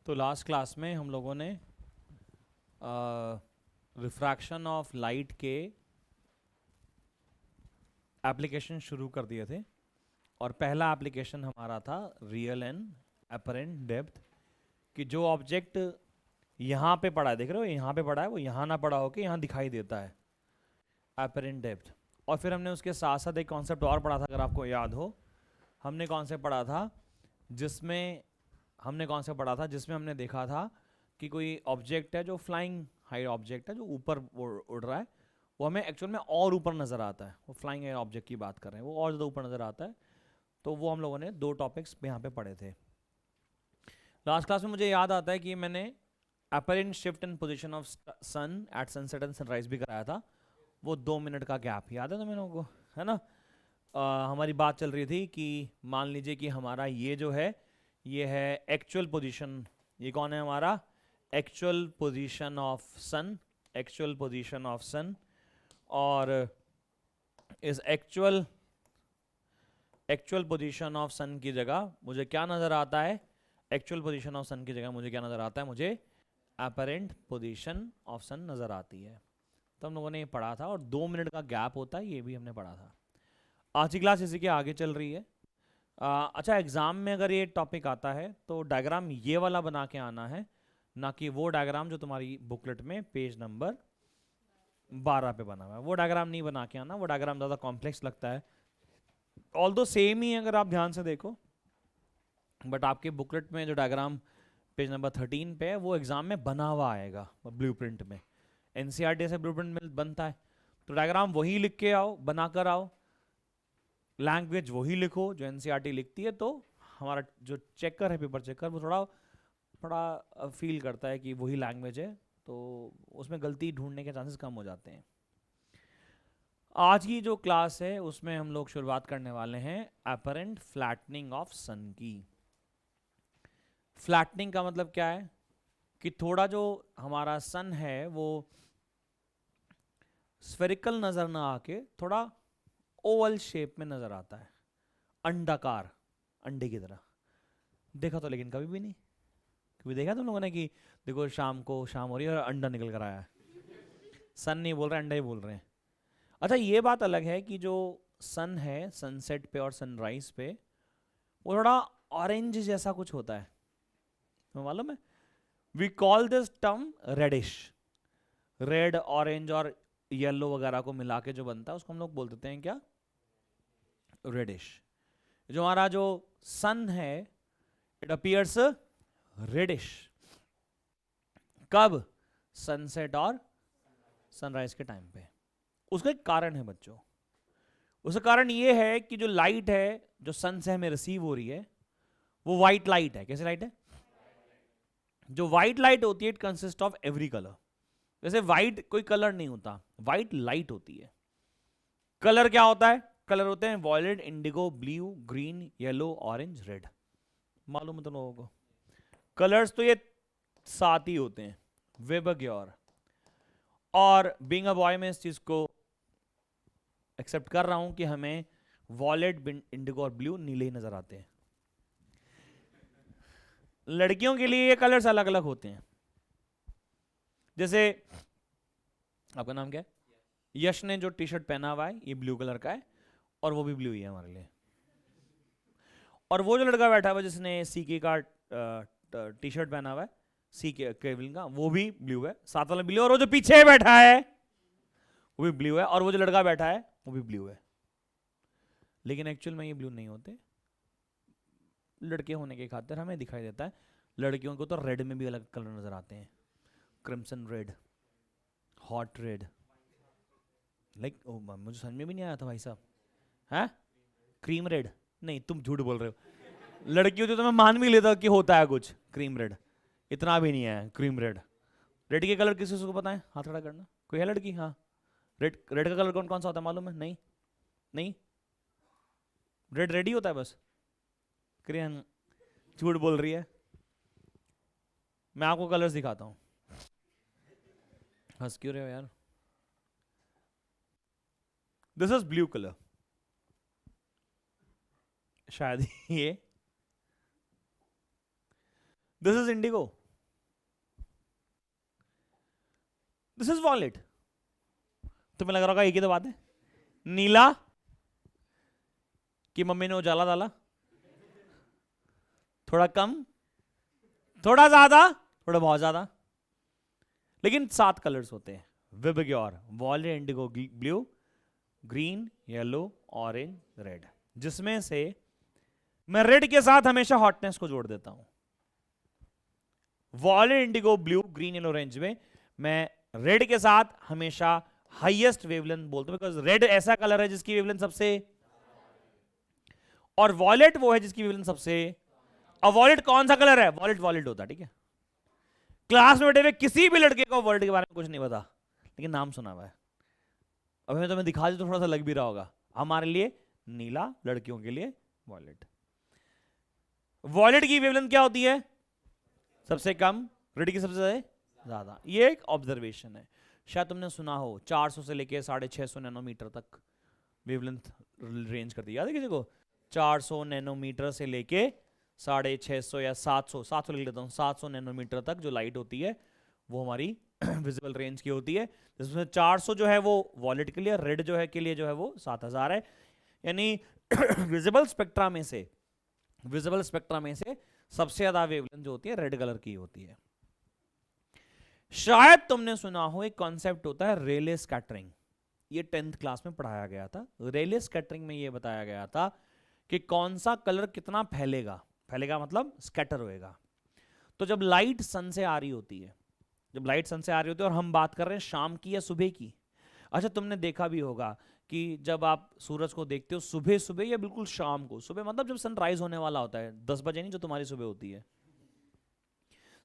तो last class में हम लोगों ने रिफ्रैक्शन ऑफ लाइट के एप्लीकेशन शुरू कर दिए थे और पहला एप्लीकेशन हमारा था रियल एंड अपरेंट डेप्थ कि जो ऑब्जेक्ट यहाँ पे पड़ा है, देख रहे हो यहाँ पे पड़ा है, वो यहाँ ना पड़ा होके यहाँ दिखाई देता है, अपरेंट डेप्थ। और फिर हमने उसके साथ साथ एक कॉन्सेप्ट और पढ़ा था, अगर आपको याद हो, हमने कॉन्सेप्ट पढ़ा था जिसमें हमने देखा था कि कोई ऑब्जेक्ट है जो फ्लाइंग हाई ऑब्जेक्ट है जो ऊपर उड़ रहा है, वो हमें एक्चुअल में और ऊपर नज़र आता है। वो फ्लाइंग हाई ऑब्जेक्ट की बात कर रहे हैं, वो और ज़्यादा ऊपर नज़र आता है। तो वो हम लोगों ने दो टॉपिक्स यहाँ पे पढ़े थे लास्ट क्लास में। मुझे याद आता है कि मैंने apparent shift in position of sun at sunset and sunrise भी कराया था। वो 2 मिनट का गैप याद है तुम्हें लोगों को, है ना? हमारी बात चल रही थी कि मान लीजिए कि हमारा ये जो है ये है एक्चुअल पोजीशन। ये कौन है हमारा? Actual position of sun, actual position of sun. और इस एक्चुअल पोजीशन ऑफ सन की जगह मुझे क्या नज़र आता है? एक्चुअल पोजीशन ऑफ सन की जगह मुझे क्या नज़र आता है? मुझे अपरेंट पोजीशन ऑफ सन नज़र आती है। तो हम लोगों ने ये पढ़ा था और 2 मिनट का गैप होता है, ये भी हमने पढ़ा था। आज की क्लास इसी के आगे चल रही है। अच्छा, एग्ज़ाम में अगर ये टॉपिक आता है तो डायग्राम ये वाला बना के आना है, ना कि वो डायग्राम जो तुम्हारी बुकलेट में पेज नंबर 12 पे बना हुआ है। वो डायग्राम नहीं बना के आना, वो डायग्राम ज़्यादा कॉम्प्लेक्स लगता है। ऑल्दो सेम ही अगर आप ध्यान से देखो, बट आपके बुकलेट में जो डायग्राम पेज नंबर 13 पे है वो एग्ज़ाम में बना हुआ आएगा ब्लूप्रिंट में। एनसीईआरटी से ब्लूप्रिंट में बनता है, तो डायग्राम वही लिख के आओ, बना कर आओ, लैंग्वेज वही लिखो जो एनसीईआरटी लिखती है। तो हमारा जो चेकर है, पेपर चेकर, वो थोड़ा फील करता है कि वही लैंग्वेज है, तो उसमें गलती ढूंढने के चांसेस कम हो जाते हैं। आज की जो क्लास है उसमें हम लोग शुरुआत करने वाले हैं अपरेंट फ्लैटनिंग ऑफ सन की। फ्लैटनिंग का मतलब क्या है कि थोड़ा जो हमारा सन है वो स्फेरिकल नज़र ना आके थोड़ा ओवल शेप में नज़र आता है, अंडाकार, अंडे की तरह। देखा तो लेकिन कभी भी नहीं। कभी देखा तुम लोगों ने कि देखो शाम हो रही है और अंडा निकल कर आया है? सन नहीं बोल रहे, अंडा ही बोल रहे हैं। अच्छा, ये बात अलग है कि जो सन है सनसेट पे और सनराइज पे वो थोड़ा ऑरेंज जैसा कुछ होता है, तुम्हें मालूम है? We call this term reddish. Red, orange और येलो वगैरह को मिला के जो बनता है उसको हम लोग बोल देते हैं क्या? रेडिश। जो हमारा जो सन है इट अपीयर्स रेडिश। कब? सनसेट और सनराइज के टाइम पे। उसका एक कारण है बच्चों। उसका कारण ये है कि जो लाइट है जो सन से हमें रिसीव हो रही है वो वाइट लाइट है। कैसे लाइट है? जो वाइट लाइट होती है it consist of every colour. जैसे वाइट कोई कलर नहीं होता, वाइट लाइट होती है। कलर क्या होता है? कलर होते हैं violet, indigo, blue, green, yellow, orange, red. मालूम है तुम लोगों को? कलर्स तो ये 7 ही होते हैं, वेबग्योर। और बीइंग अ बॉय में इस चीज को एक्सेप्ट कर रहा हूं कि हमें वॉयलेट, इंडिगो और ब्लू नीले ही नजर आते हैं। लड़कियों के लिए ये कलर्स अलग अलग होते हैं। जैसे आपका नाम क्या है? यश ने जो टी शर्ट पहना हुआ है ये ब्लू कलर का है और वो भी ब्लू ही है हमारे लिए। और वो जो लड़का बैठा हुआ है जिसने सीके का टी शर्ट पहना हुआ है, सीके केविन का, वो भी ब्लू है, साथ वाला ब्लू, और वो जो पीछे बैठा है वो भी ब्लू है, और वो जो लड़का बैठा है वो भी ब्लू है। लेकिन एक्चुअल में ये ब्लू नहीं होते। लड़के होने के खातिर हमें दिखाई देता है। लड़कियों को तो रेड में भी अलग कलर नजर आते हैं, crimson red, hot red, like मुझे समझ में भी नहीं आया था भाई साहब। है क्रीम रेड? नहीं, तुम झूठ बोल रहे हो। लड़की होती तो मैं मान भी लेता कि होता है कुछ क्रीम रेड, इतना भी नहीं है क्रीम रेड। रेड के कलर किसी को पता है? हाथ खड़ा करना। कोई है लड़की? हाँ। रेड, रेड का कलर कौन कौन सा होता है मालूम है? नहीं नहीं, रेड रेड ही होता है बस। क्रियन झूठ बोल रही है। मैं आपको कलर्स दिखाता हूँ। हंस क्यों रहे हो यार? This is blue colour. शायद ये this is Indigo, this is wallet. तुम्हें लग रहा होगा एक ही तो बात है, नीला कि मम्मी ने उजाला डाला, थोड़ा कम, थोड़ा ज्यादा, थोड़ा बहुत ज्यादा, लेकिन 7 कलर्स होते हैं VIBGYOR, wallet, Indigo, blue, green, yellow, orange, red, जिसमें से मैं रेड के साथ हमेशा हॉटनेस को जोड़ देता हूं। Wallet, Indigo, blue, green, yellow, orange में मैं रेड के साथ हमेशा हाईएस्ट वेवलेंथ बोलता हूं, बिकॉज रेड ऐसा कलर है जिसकी वेवलेंथ सबसे, और वॉलेट वो है जिसकी वेवलेंथ सबसे। अब वॉलेट कौन सा कलर है? वॉलेट वॉलेट होता है, ठीक है। क्लास में बैठे हुए किसी भी लड़के को वॉलेट के बारे में कुछ नहीं पता, लेकिन नाम सुना हुआ है। अभी मैं तुम्हें दिखा दूं तो थोड़ा सा लग भी रहा होगा। हमारे लिए नीला, लड़कियों के लिए वॉलेट। वॉलेट की वेवलेंथ क्या होती है? सबसे कम, रेड की सबसे ज्यादा। ये एक ऑब्जर्वेशन है, शायद तुमने सुना हो 400 से लेके 650 नैनोमीटर तक वेवलेंथ रेंज कर दी। याद है किसी को? 400 नैनोमीटर से लेके 650 या 700 लिख लेता हूँ, 700 नैनोमीटर तक जो लाइट होती है वो हमारी विजिबल रेंज की होती है, जिसमें 400 जो है वो वॉलेट के लिए, रेड जो है के लिए जो है वो 7000 है। यानी विजिबल स्पेक्ट्रा में से सबसे ज्यादा वेवलेंथ जो होती है रेड कलर की होती है। शायद तुमने सुना हो एक कॉन्सेप्ट होता है रेले स्कैटरिंग, ये 10th क्लास में पढ़ाया गया था। रेले स्कैटरिंग में ये बताया गया था कि कौन सा कलर कितना फैलेगा मतलब स्कैटर होएगा। तो जब लाइट सन से आ रही होती है, और हम बात कर रहे हैं शाम की या सुबह की। अच्छा, तुमने देखा भी होगा कि जब आप सूरज को देखते हो सुबह सुबह या बिल्कुल शाम को, सुबह मतलब जब सनराइज होने वाला होता है, 10 बजे नहीं जो तुम्हारी सुबह होती है,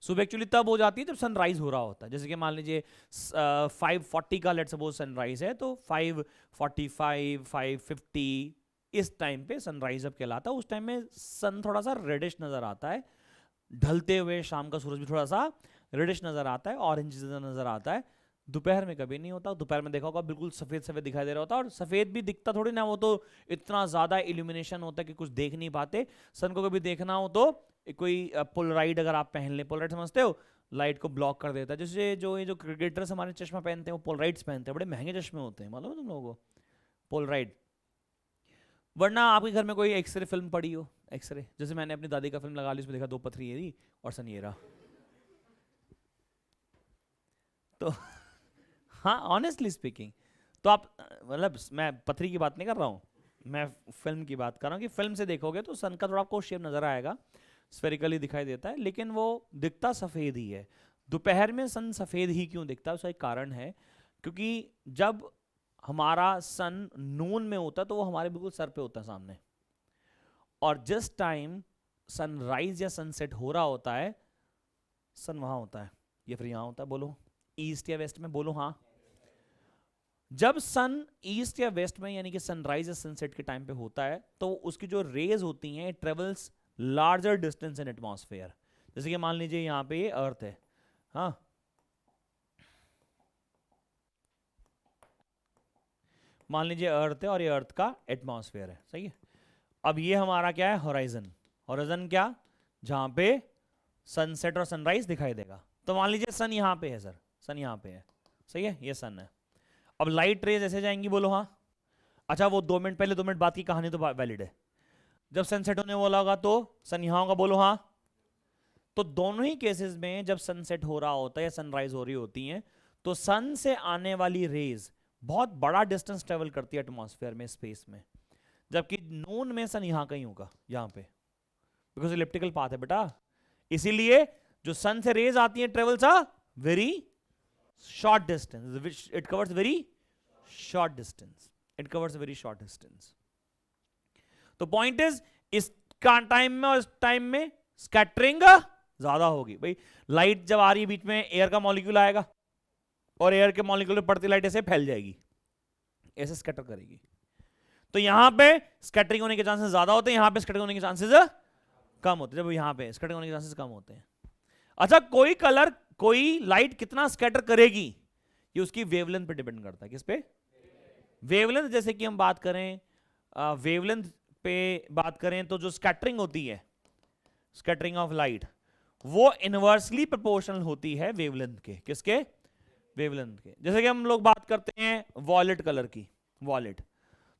सुबह एक्चुअली तब हो जाती है जब सनराइज हो रहा होता है। जैसे कि मान लीजिए 5:40 का लेट्स सपोज सनराइज है, तो 5:45 5:50 इस टाइम पे सनराइज अब कहलाता है। उस टाइम में सन थोड़ा सा रेडिश नजर आता है, ढलते हुए शाम का सूरज भी थोड़ा सा रेडिश नजर आता है, ऑरेंज नजर आता है। दोपहर में कभी नहीं होता। दोपहर में देखा होगा बिल्कुल सफेद सफेद दिखाई दे रहा होता है, और सफेद भी दिखता थोड़ी ना, वो तो इतना ज्यादा इल्यूमिनेशन होता है कि कुछ देख नहीं पाते। सन को कभी देखना हो तो कोई पोलराइड अगर आप पहन ले, पोलराइड समझते हो, लाइट को ब्लॉक कर देता है। जैसे जो क्रिकेटर्स हमारे चश्मा पहनते हैं वो पोलराइड्स पहनते हैं, बड़े महंगे चश्मे होते हैं, मालूम है तुम लोगों को? पोलराइड। वरना आपके घर में कोई एक्सरे फिल्म पड़ी हो, एक्सरे, जैसे मैंने अपनी दादी का फिल्म लगा ली, उसमें देखा 2 पथरी ये थी और सन ये रहा। तो हाँ, ऑनेस्टली स्पीकिंग, तो आप मतलब मैं पथरी की बात नहीं कर रहा हूँ, मैं फिल्म की बात कर रहा हूँ कि फिल्म से देखोगे तो सन का थोड़ा आपको शेप नजर आएगा, स्फेरिकली दिखाई देता है, लेकिन वो दिखता सफेद ही है। दोपहर में सन सफेद ही क्यों दिखता है? उसका एक कारण है, क्योंकि जब हमारा सन नून में होता है तो वो हमारे बिल्कुल सर पे होता है सामने, और जिस टाइम सनराइज या सनसेट हो रहा होता है सन वहां होता है या फिर यहां होता है, बोलो ईस्ट या वेस्ट में, बोलो हाँ। जब सन ईस्ट या वेस्ट में यानी कि सनराइज या सनसेट के टाइम पे होता है तो उसकी जो रेज होती हैं travels larger distance in atmosphere. जैसे कि मान लीजिए यहां पे ये अर्थ है, हाँ, मान लीजिए अर्थ है और ये अर्थ का एटमॉस्फेयर है, सही है। अब ये हमारा क्या है? होराइजन। होराइजन क्या? जहां पे सनसेट और सनराइज दिखाई देगा। तो मान लीजिए सन यहां पे है सर, सन यहां पे है, सही है, ये सन है। अब लाइट रेज ऐसे जाएंगी, बोलो हाँ। अच्छा, वो 2 मिनट पहले 2 मिनट बाद की कहानी तो वैलिड है। जब सनसेट होने वाला होगा तो सन यहां होगा, बोलो हाँ। तो दोनों ही केसेस में जब सनसेट हो रहा होता है या सनराइज हो रही होती है तो सन से आने वाली रेज बहुत बड़ा डिस्टेंस ट्रेवल करती है एटमॉस्फेयर में, स्पेस में, जबकि नून में सन यहां कहीं होगा, यहां पे, बिकॉज इलिप्टिकल पाथ है बेटा। इसीलिए जो सन से रेज आती है travels a very short distance, which it covers very short distance, it covers a very short distance. तो पॉइंट इज इस टाइम में और इस टाइम में स्कैटरिंग ज्यादा होगी। भाई लाइट जब आ रही है बीच में एयर का मॉलिक्यूल आएगा और एयर के मॉलिक्यूल पे पड़ती लाइट ऐसे फैल जाएगी, ऐसे स्कैटर करेगी। तो यहां पे स्कैटरिंग होने के चांसेस ज्यादा होते हैं, यहां पे स्कैटरिंग होने के चांसेस कम होते हैं। जब यहां पे स्कैटरिंग होने के चांसेस कम होते हैं। अच्छा, कोई कलर, कोई लाइट कितना स्कैटर करेगी ये उसकी वेवलेंथ पे डिपेंड करता है। किस पे? वेवलेंथ। जैसे कि हम बात करें वेवलेंथ पे बात करें तो जो स्कैटरिंग होती है, स्कैटरिंग ऑफ लाइट, वो इनवर्सली प्रोपोर्शनल होती है वेवलेंथ के। किसके? वेवलेंथ के। जैसे कि हम लोग बात करते हैं वॉलेट कलर की, वॉलेट,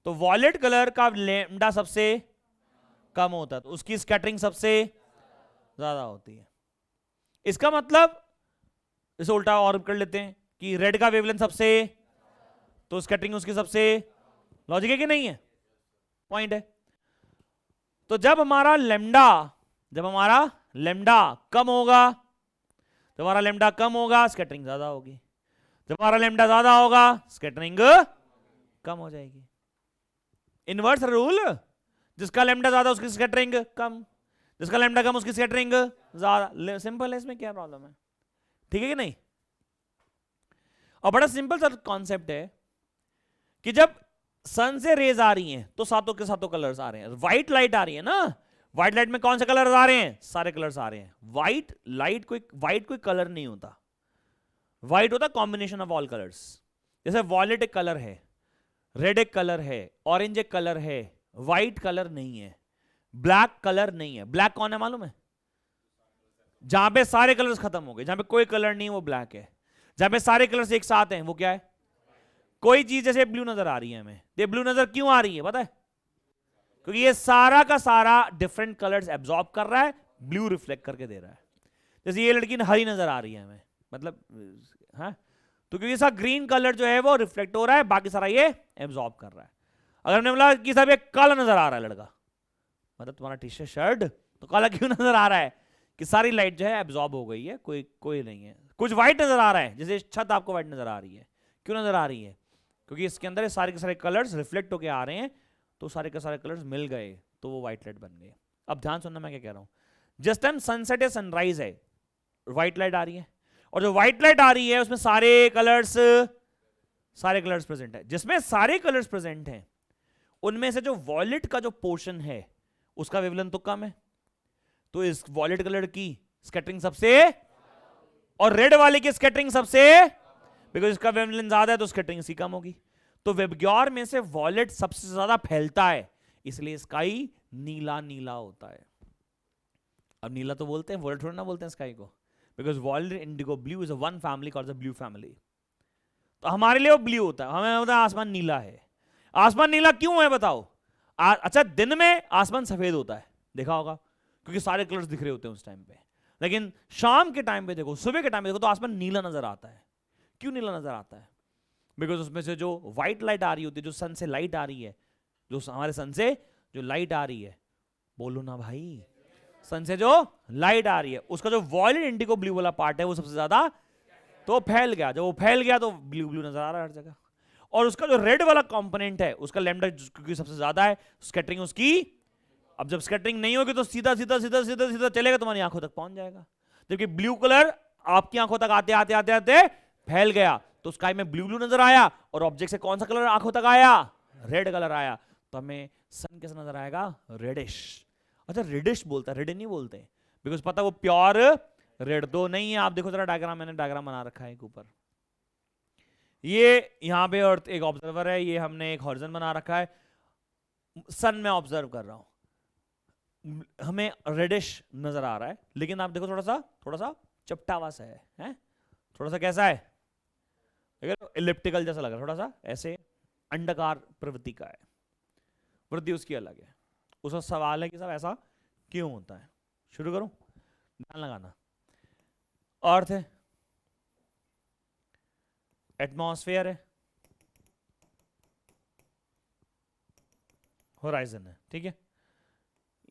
तो वॉलेट कलर का लैम्डा सबसे कम होता है, तो उसकी स्कैटरिंग सबसे ज्यादा होती है। इसका मतलब इसे उल्टा और कर लेते हैं कि रेड का वेवलेंथ सबसे, तो स्कैटरिंग उसकी सबसे, लॉजिक है कि नहीं है? पॉइंट है। तो जब हमारा लैम्डा कम होगा, जब हमारा लैम्डा कम होगा स्कैटरिंग ज्यादा होगी, जब हमारा लैम्डा ज्यादा होगा स्कैटरिंग कम हो जाएगी। इनवर्स रूल, जिसका लैम्डा ज्यादा उसकी स्कैटरिंग कम, जिसका लैम्डा कम उसकी स्कैटरिंग ज्यादा। सिंपल है, इसमें क्या प्रॉब्लम है? ठीक है कि नहीं? और बड़ा सिंपल सा कॉन्सेप्ट है कि जब सन से रेज आ रही हैं तो सातों के सातों कलर्स आ रहे हैं। व्हाइट लाइट आ रही है ना, व्हाइट लाइट में कौन से कलर्स आ रहे हैं? सारे कलर्स आ रहे हैं। व्हाइट कोई कलर नहीं होता, व्हाइट होता कॉम्बिनेशन ऑफ ऑल कलर्स। जैसे वॉलेट एक कलर है, रेड एक कलर है, ऑरेंज एक कलर है, व्हाइट कलर नहीं है, ब्लैक कलर नहीं है। ब्लैक कौन है मालूम है? जहां पे सारे कलर्स खत्म हो गए, जहां पे कोई कलर नहीं है वो ब्लैक है। जहां पे सारे कलर्स एक साथ हैं वो क्या है? कोई चीज जैसे ब्लू नजर आ रही है हमें, ये ब्लू नजर क्यों आ रही है पता है? क्योंकि ये सारा का सारा डिफरेंट कलर्स एब्जॉर्ब कर रहा है, ब्लू रिफ्लेक्ट करके दे रहा है। जैसे ये लड़की हरी नजर आ रही है हमें, मतलब हाँ, तो क्योंकि सब ग्रीन कलर जो है वो रिफ्लेक्ट हो रहा है, बाकी सारा ये एब्जॉर्ब कर रहा है। अगर हमने बोला कि साहब ये काला नजर आ रहा है लड़का, मतलब तुम्हारा टी शर्ट शर्ट तो काला क्यों नजर आ रहा है? कि सारी लाइट जो है एब्जॉर्ब हो गई है, कोई नहीं है। कुछ व्हाइट नजर आ रहा है, जैसे छत आपको व्हाइट नजर आ रही है, क्यों नजर आ रही है? क्योंकि इसके अंदर सारे के सारे कलर्स रिफ्लेक्ट होके आ रहे हैं, तो सारे के सारे कलर्स मिल गए तो वो व्हाइट लाइट बन गए। अब ध्यान सुनना मैं क्या कह रहा हूं। जिस टाइम सनसेट या सनराइज है व्हाइट लाइट आ रही है, और जो व्हाइट लाइट आ रही है उसमें सारे कलर्स प्रेजेंट है। जिसमें सारे कलर्स प्रेजेंट हैं उनमें से जो वॉलेट का जो पोर्शन है उसका वेवलेंथ तो कम है, तो इस वॉलेट कलर की स्कैटरिंग सबसे, और रेड वाले की स्कैटरिंग सबसे, बिकॉज इसका वेवलेंथ ज्यादा है तो स्कैटरिंग इसकी कम होगी। तो वेबग्योर में से वॉलेट सबसे ज्यादा फैलता है, इसलिए स्काई नीला नीला होता है। अब नीला तो बोलते हैं, वॉलेट थोड़ा ना बोलते हैं स्काई को, because wallet Indigo blue is a one family called the blue family. तो हमारे लिए वो ब्लू होता है, हमें होता है आसमान नीला है। आसमान नीला क्यों है बताओ? अच्छा, दिन में आसमान सफेद होता है, देखा होगा, क्योंकि सारे कलर्स दिख रहे होते हैं उस टाइम पे। लेकिन शाम के टाइम पे देखो, सुबह के टाइम पे देखो, तो आसमान नीला नजर आता है। क्यों नीला नजर आता है? बिकॉज उसमें से जो व्हाइट लाइट आ रही होती है, जो सन से लाइट आ रही है, जो हमारे सन से जो लाइट आ रही है, बोलो ना भाई, सन से जो लाइट आ रही है उसका जो वॉयलेट इंडिगो ब्लू वाला पार्ट है वो सबसे ज्यादा तो फैल गया। जब वो फैल गया तो ब्लू ब्लू नजर आ रहा है हर जगह। और उसका जो रेड वाला कंपोनेंट है उसका लैम्डा क्योंकि सबसे ज्यादा है, स्कैटरिंग उसकी, अब जब स्कैटरिंग नहीं होगी तो सीधा सीधा सीधा सीधा सीधा चलेगा, तुम्हारी आंखों तक पहुंच जाएगा। जबकि ब्लू कलर आपकी आंखों तक आते आते आते आते फैल गया, तो स्काई में ब्लू ब्लू नजर आया, और ऑब्जेक्ट से कौन सा कलर आंखों तक आया? रेड कलर आया, तो हमें सन कैसा नजर आएगा? रेडिश। अच्छा, रेडिश बोलता है, रेड नहीं बोलते, बिकॉज पता वो प्योर रेड दो नहीं है। आप देखो जरा डायग्राम, मैंने डायग्राम बना रखा है एक ऊपर, ये यहां पे अर्थ एक ऑब्जर्वर है, ये हमने एक हॉरिजॉन बना रखा है, सन में ऑब्जर्व कर रहा हूं, हमें रेडिश नजर आ रहा है, लेकिन आप देखो थोड़ा सा चपटावा सा है? थोड़ा सा कैसा है? इलिप्टिकल जैसा लग रहा है, थोड़ा सा ऐसे अंडाकार प्रवृत्ति का है, वृद्धि उसकी अलग है। उसका सवाल है कि सब ऐसा क्यों होता है। शुरू करूं? ध्यान लगाना। अर्थ है, एटमॉस्फेयर है, होराइजन है, ठीक है?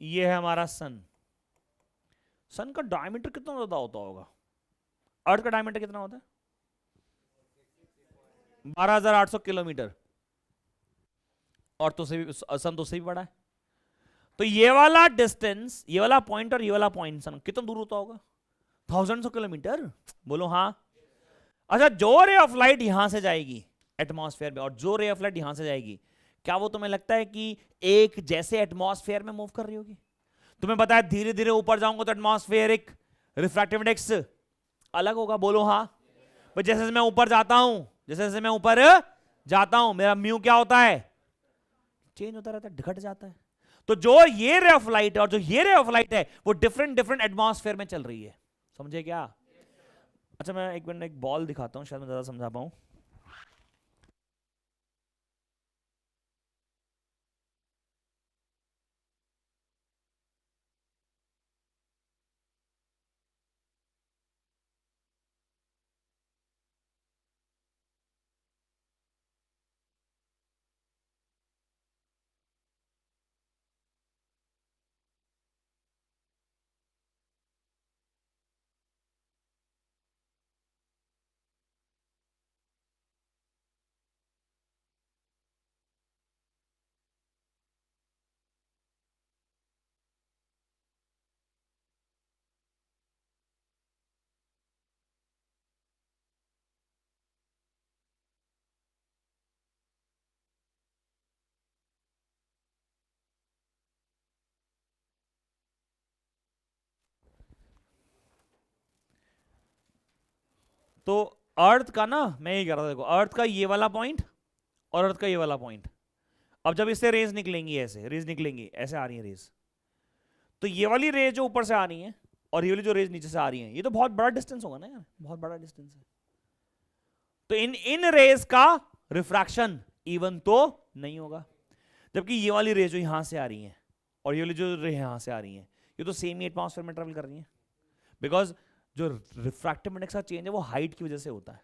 ये है हमारा सन। सन का डायमीटर कितना ज्यादा होता होगा? अर्थ का डायमीटर कितना होता है? 12,800 किलोमीटर, और तो से भी सन तो से भी बड़ा है। तो ये वाला डिस्टेंस, ये वाला पॉइंट और ये वाला पॉइंट सन कितना दूर होता होगा? 1000 किलोमीटर, बोलो हाँ। अच्छा, जो रे ऑफ लाइट यहां से जाएगी एटमॉस्फेयर में और जो रे ऑफ लाइट यहां से जाएगी, क्या वो तुम्हें लगता है कि एक जैसे एटमॉस्फेयर में मूव कर रही होगी? तुम्हें पता है धीरे धीरे ऊपर जाऊंगा तो एटमॉस्फेरिक रिफ्रैक्टिव इंडेक्स अलग होगा, बोलो हाँ। पर जैसे जैसे मैं ऊपर जाता हूं, जैसे जैसे मैं ऊपर जाता हूं, मेरा म्यू क्या होता है? चेंज होता रहता है, घट जाता है। तो जो ये रे ऑफ लाइट है और जो ये रे ऑफ लाइट है वो डिफरेंट डिफरेंट एटमॉस्फेयर में चल रही है। समझे क्या? अच्छा मैं एक मिनट एक बॉल दिखाता हूँ, शायद मैं ज़्यादा समझा पाऊँ। तो अर्थ का ना, मैं ये कह रहा था, देखो अर्थ का ये वाला पॉइंट और अर्थ का ये वाला पॉइंट, अब जब इससे रेज निकलेंगी, ऐसे रेज निकलेंगी, ऐसे आ रही है रेज, तो ये वाली रेज जो ऊपर से आ रही है और ये वाली जो रेज नीचे से आ रही है, ये तो बहुत बड़ा डिस्टेंस होगा ना यार, बहुत बड़ा डिस्टेंस है। तो इन इन रेज का रिफ्रैक्शन इवन तो नहीं होगा, जबकि ये वाली रेज जो यहां से आ रही है और ये वाली जो रे यहां से आ रही है, ये तो सेम ही एटमॉस्फेयर में ट्रेवल कर रही है, बिकॉज जो रिफ्रैक्टिव इंडेक्स का चेंज है वो हाइट की वजह से होता है।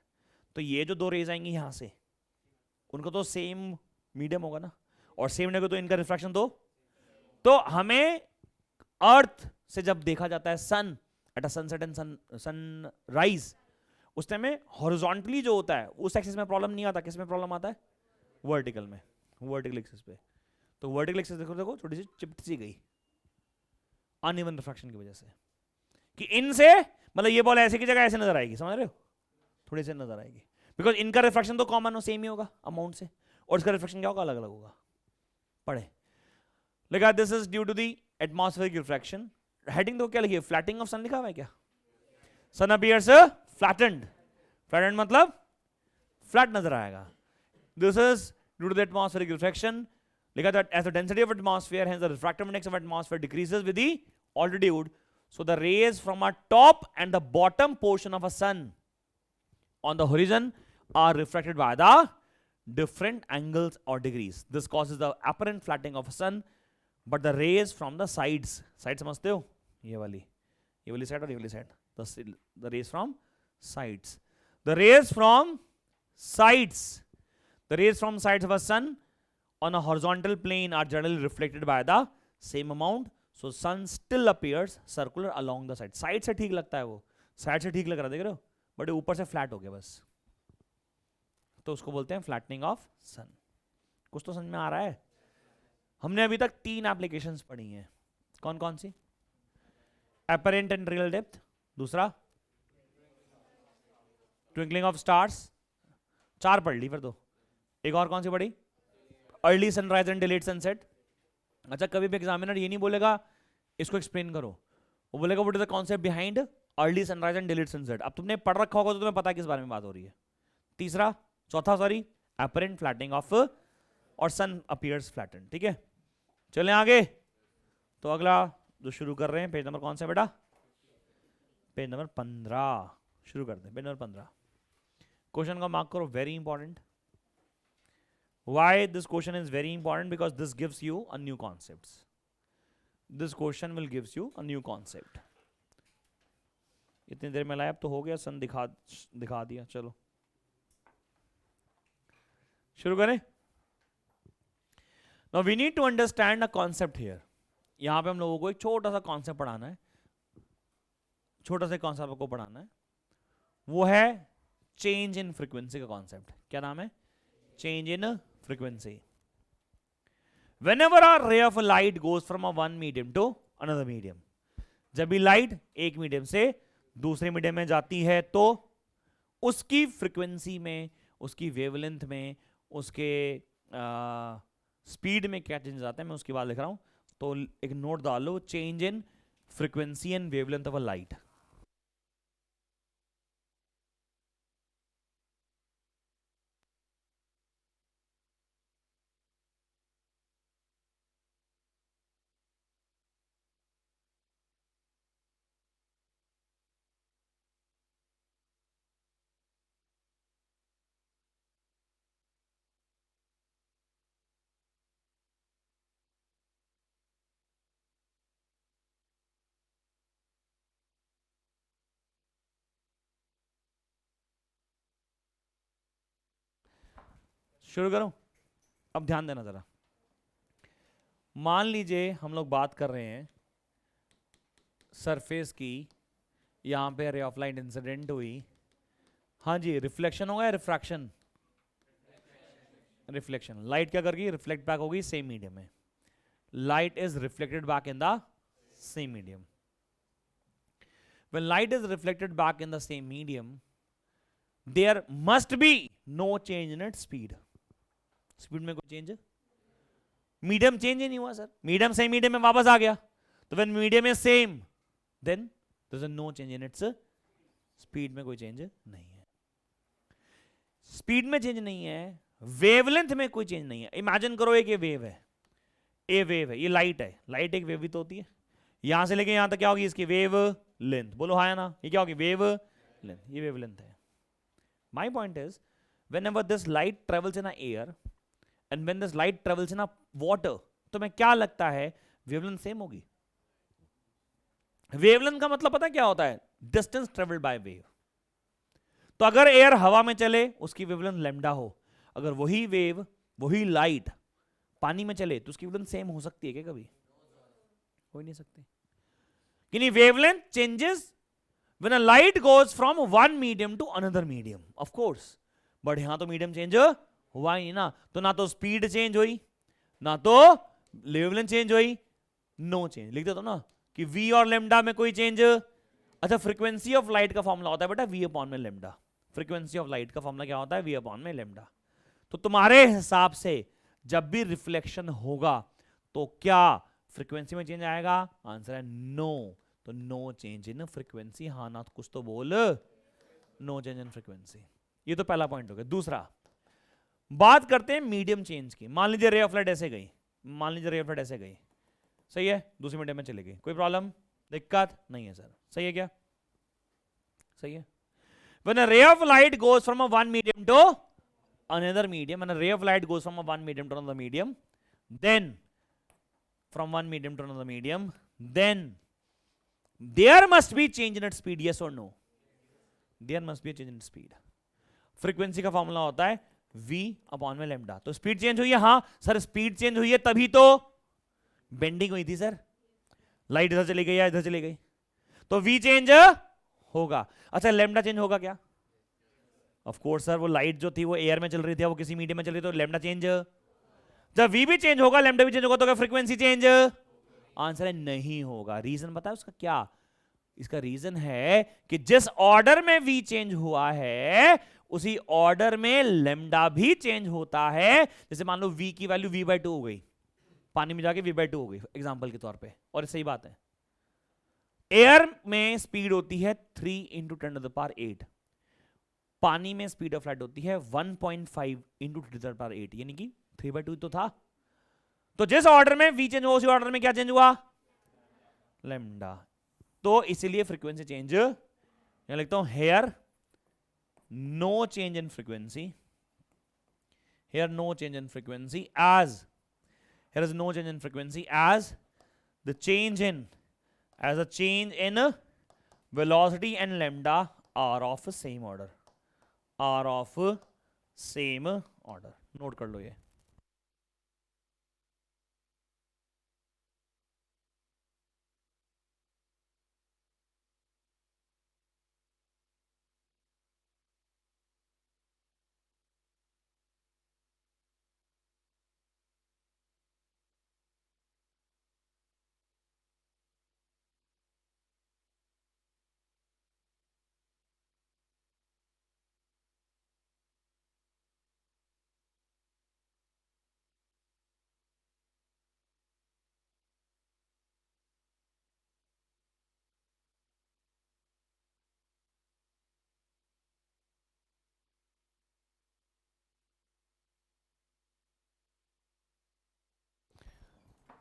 तो ये जो दो रेज आएंगी यहां से, उनको तो सेम मीडियम होगा ना, और सेम होगा तो इनका रिफ्रैक्शन तो हमें अर्थ से जब देखा जाता है sun at a sunset and sunrise, उस टाइम में हॉरिजॉन्टली जो होता है उस एक्सिस में प्रॉब्लम नहीं आता, किस में प्रॉब्लम आता है? वर्टिकल में, वर्टिकल एक्सिस पे। तो वर्टिकल एक्सिस देखो देखो छोटी सी चिपट सी गई अनइवन रिफ्रैक्शन की वजह से, कि इनसे मतलब ये बॉल ऐसे की जगह ऐसे नजर आएगी, समझ रहे हो, थोड़ी सी नजर आएगी, बिकॉज इनका रिफ्रैक्शन तो कॉमन हो, सेम ही होगा अमाउंट से, और इसका रिफ्रैक्शन क्या होगा? अलग अलग होगा। पढ़े लिखा this is due to the atmospheric refraction. Heading तो क्या लिखी है? फ्लैटिंग ऑफ सन लिखा हुआ है क्या? सन अपीयर्स फ्लैटेंड, फ्लैटेंड मतलब फ्लैट नजर आएगा। This is due to the atmospheric refraction. लिखा था as the density of atmosphere, hence the refractive index of atmosphere decreases with the altitude, so the rays from a top and the bottom portion of a sun on the horizon are refracted by the different angles or degrees. This causes the apparent flattening of a sun, but the rays from the sides, side समझते हो, ये वाली side और ये वाली side, the rays from sides, the rays from sides, the rays from sides of a sun on a horizontal plane are generally reflected by the same amount, so sun still appears circular along the side. Side से ठीक लगता है वो, side से ठीक लग रहा है, देख रहे हो, बट ऊपर से फ्लैट हो गया बस, तो उसको बोलते हैं फ्लैटनिंग ऑफ सन। कुछ तो समझ में आ रहा है? हमने अभी तक 3 एप्लीकेशंस पढ़ी हैं, कौन कौन सी? अपरेंट एंड रियल डेप्थ, दूसरा ट्विंकलिंग ऑफ स्टार्स, 4 पढ़ ली फिर तो, एक और कौन सी पढ़ी? Early sunrise and delayed sunset. अच्छा कभी भी एग्जामिनर ये नहीं बोलेगा इसको एक्सप्लेन करो, वो बोलेगा what is the concept behind early sunrise and delayed sunset. अब तुमने पढ़ रखा होगा तो तुम्हें पता है किस बारे में बात हो रही है। तीसरा, चौथा सॉरी, अपरेंट फ्लैटनिंग ऑफ और सन अपीयर्स फ्लैटन। ठीक है, चलें आगे। तो अगला जो शुरू कर रहे हैं, पेज नंबर कौन सा बेटा? पेज नंबर 15 शुरू करते हैं, पेज नंबर 15। क्वेश्चन का मार्क करो, very important. Why this question is very important? Because this gives you a new concepts. This question will gives you a new concept. इतनी देर में लाया, अब तो हो गया, सन दिखा दिया। चलो शुरू करें। Now we need to understand a concept here. यहाँ पे हम लोगों को एक छोटा सा कॉन्सेप्ट पढ़ाना है, छोटा सा कॉन्सेप्ट आपको पढ़ाना है, वो है चेंज इन फ्रीक्वेंसी का कॉन्सेप्ट। क्या नाम है? Change in frequency. Whenever a ray of light goes from a one medium to another medium, जब भी लाइट एक मीडियम से दूसरे मीडियम में जाती है तो उसकी फ्रीक्वेंसी में, उसकी वेवलेंथ में, उसके स्पीड में क्या चेंज आता है, मैं उसकी बात लिख रहा हूं। तो एक नोट डालो, change in frequency and wavelength of a light. शुरू करूं? अब ध्यान देना जरा। मान लीजिए हम लोग बात कर रहे हैं सरफेस की, यहां पे रे ऑफ लाइट इंसिडेंट हुई, हाँ जी, रिफ्लेक्शन होगा या रिफ्रैक्शन? रिफ्लेक्शन। लाइट क्या करेगी? रिफ्लेक्ट बैक होगी सेम मीडियम में। Light is reflected back in the same medium. when light is reflected back in the same medium, there must be no change in its speed. Speed में कोई change? Medium change ही नहीं हुआ sir, medium same medium में वापस आ गया, तो when medium is same then there is no change in its speed में कोई चेंज नहीं है। स्पीड में चेंज नहीं है, वेवलेंथ में कोई चेंज नहीं है। इमेजिन करो एक ये वेव है, ये वेव है, ये लाइट है, लाइट एक वेव भी तो होती है, यहां से लेके यहां तक क्या होगी इसकी वेव लेंथ, बोलो हाँ या ना, ये क्या होगी? वेव लेंथ, ये वेव लेंथ है। My point is whenever this light travels in a air and when this light travels in a water, तो मैं क्या लगता है वेवलेंथ सेम होगी? वेवलेंथ का मतलब पता है क्या होता है? Distance travelled by wave. तो अगर एयर हवा में चले उसकी वेवलेंथ लैम्डा हो, अगर वही वेव वही लाइट पानी में चले तो उसकी वेवलेंथ सेम हो सकती है क्या? कभी हो ही नहीं सकती। कि नहीं, wavelength changes when a light goes from one medium to another medium, of course, but यहां तो मीडियम चेंज हुआ ही ना, तो ना तो स्पीड चेंज हुई ना तो वेवलेंथ चेंज हुई, नो चेंज। लिख देता हूं ना कि v और लेमडा में कोई चेंज। अच्छा, फ्रीक्वेंसी ऑफ लाइट का फॉर्मूला होता है बेटा v अपॉन में लेमडा। फ्रीक्वेंसी ऑफ लाइट का फॉर्मूला क्या होता है? v अपॉन में लेमडा। तो तुम्हारे हिसाब से जब भी रिफ्लेक्शन होगा तो क्या फ्रीक्वेंसी में चेंज आएगा? आंसर है नो। तो नो चेंज इन फ्रीक्वेंसी, हाँ ना तो कुछ तो बोल, नो चेंज इन फ्रीक्वेंसी। ये तो पहला पॉइंट हो गया। दूसरा, बात करते हैं मीडियम चेंज की। मान लीजिए रे ऑफ लाइट ऐसे गई, मान लीजिए रे ऑफ लाइट ऐसे गई, सही है, दूसरी मीडियम में चली गई, कोई प्रॉब्लम दिक्कत नहीं है सर, सही है क्या? सही है। When a ray of light goes from a one medium to another medium, when a ray of light goes from a one medium to another medium, then from one medium to another medium, then there must be change in its speed, yes or no? There must be a change in its speed. Frequency का formula होता है v upon में lambda. तो speed change हुई है, हाँ sir speed change हुई है तभी तो बेंडिंग हुई थी सर, लाइट इधर चली गई या इधर चली गई, तो v चेंज होगा। अच्छा, लेमडा चेंज होगा क्या? ऑफ कोर्स सर, वो लाइट जो थी वो एयर में चल रही थी, वो किसी मीडियम में चल रही थी, तो लेमडा चेंज। जब v भी चेंज होगा लेमडा भी चेंज होगा, तो क्या फ्रीक्वेंसी चेंज? आंसर है नहीं होगा। रीजन बताया उसका क्या? इसका रीजन है कि जिस ऑर्डर में v चेंज हुआ है उसी ऑर्डर में लेमडा भी चेंज होता है। जैसे मान लो v की वैल्यू v/2 हो गई, पानी में जाके v/2 हो गई एग्जांपल के तौर पे, और सही बात है। एयर में स्पीड होती है 3 × 10⁸, पानी में स्पीड ऑफ लाइट होती है 1.5 × 10⁸, यानी कि 3/2 तो था। तो जिस ऑर्डर में v चेंज हुआ उसी ऑर्डर में क्या चेंज हुआ? लेमडा। तो इसीलिए फ्रीक्वेंसी चेंज, यहां लिखता हूं here no change in frequency, here no change in frequency as, here is no change in frequency as the change in, as a change in velocity and lambda are of same order, are of same order। Note कर लो ये।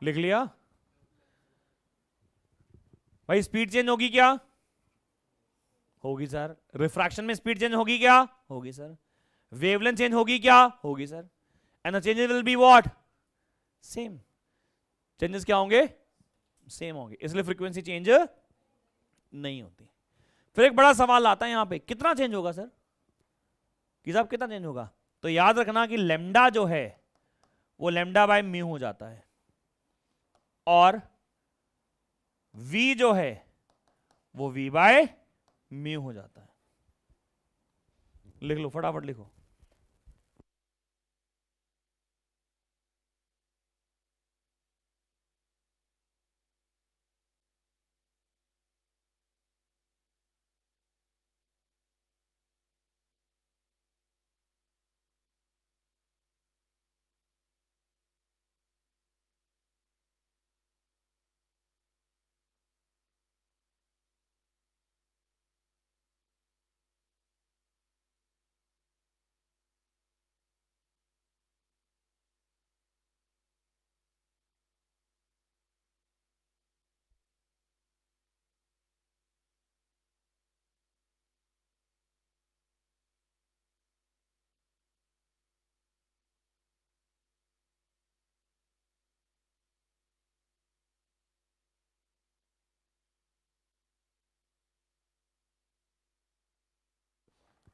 लिख लिया भाई? Speed change होगी क्या? होगी sir. Refraction में speed change होगी क्या? होगी सर। वेवलेंथ चेंज होगी क्या? होगी sir. And the changes will be what? Same. Changes क्या होंगे? सेम होंगे, इसलिए फ्रीक्वेंसी चेंज नहीं होती। फिर एक बड़ा सवाल आता है यहां पे, कितना चेंज होगा सर? कि साहब कितना चेंज होगा? तो तो याद रखना कि लेमडा जो है वो लेमडा बाय म्यू हो जाता है, और v जो है वो v बाय म्यू हो जाता है। लिख लो, फटाफट लिखो।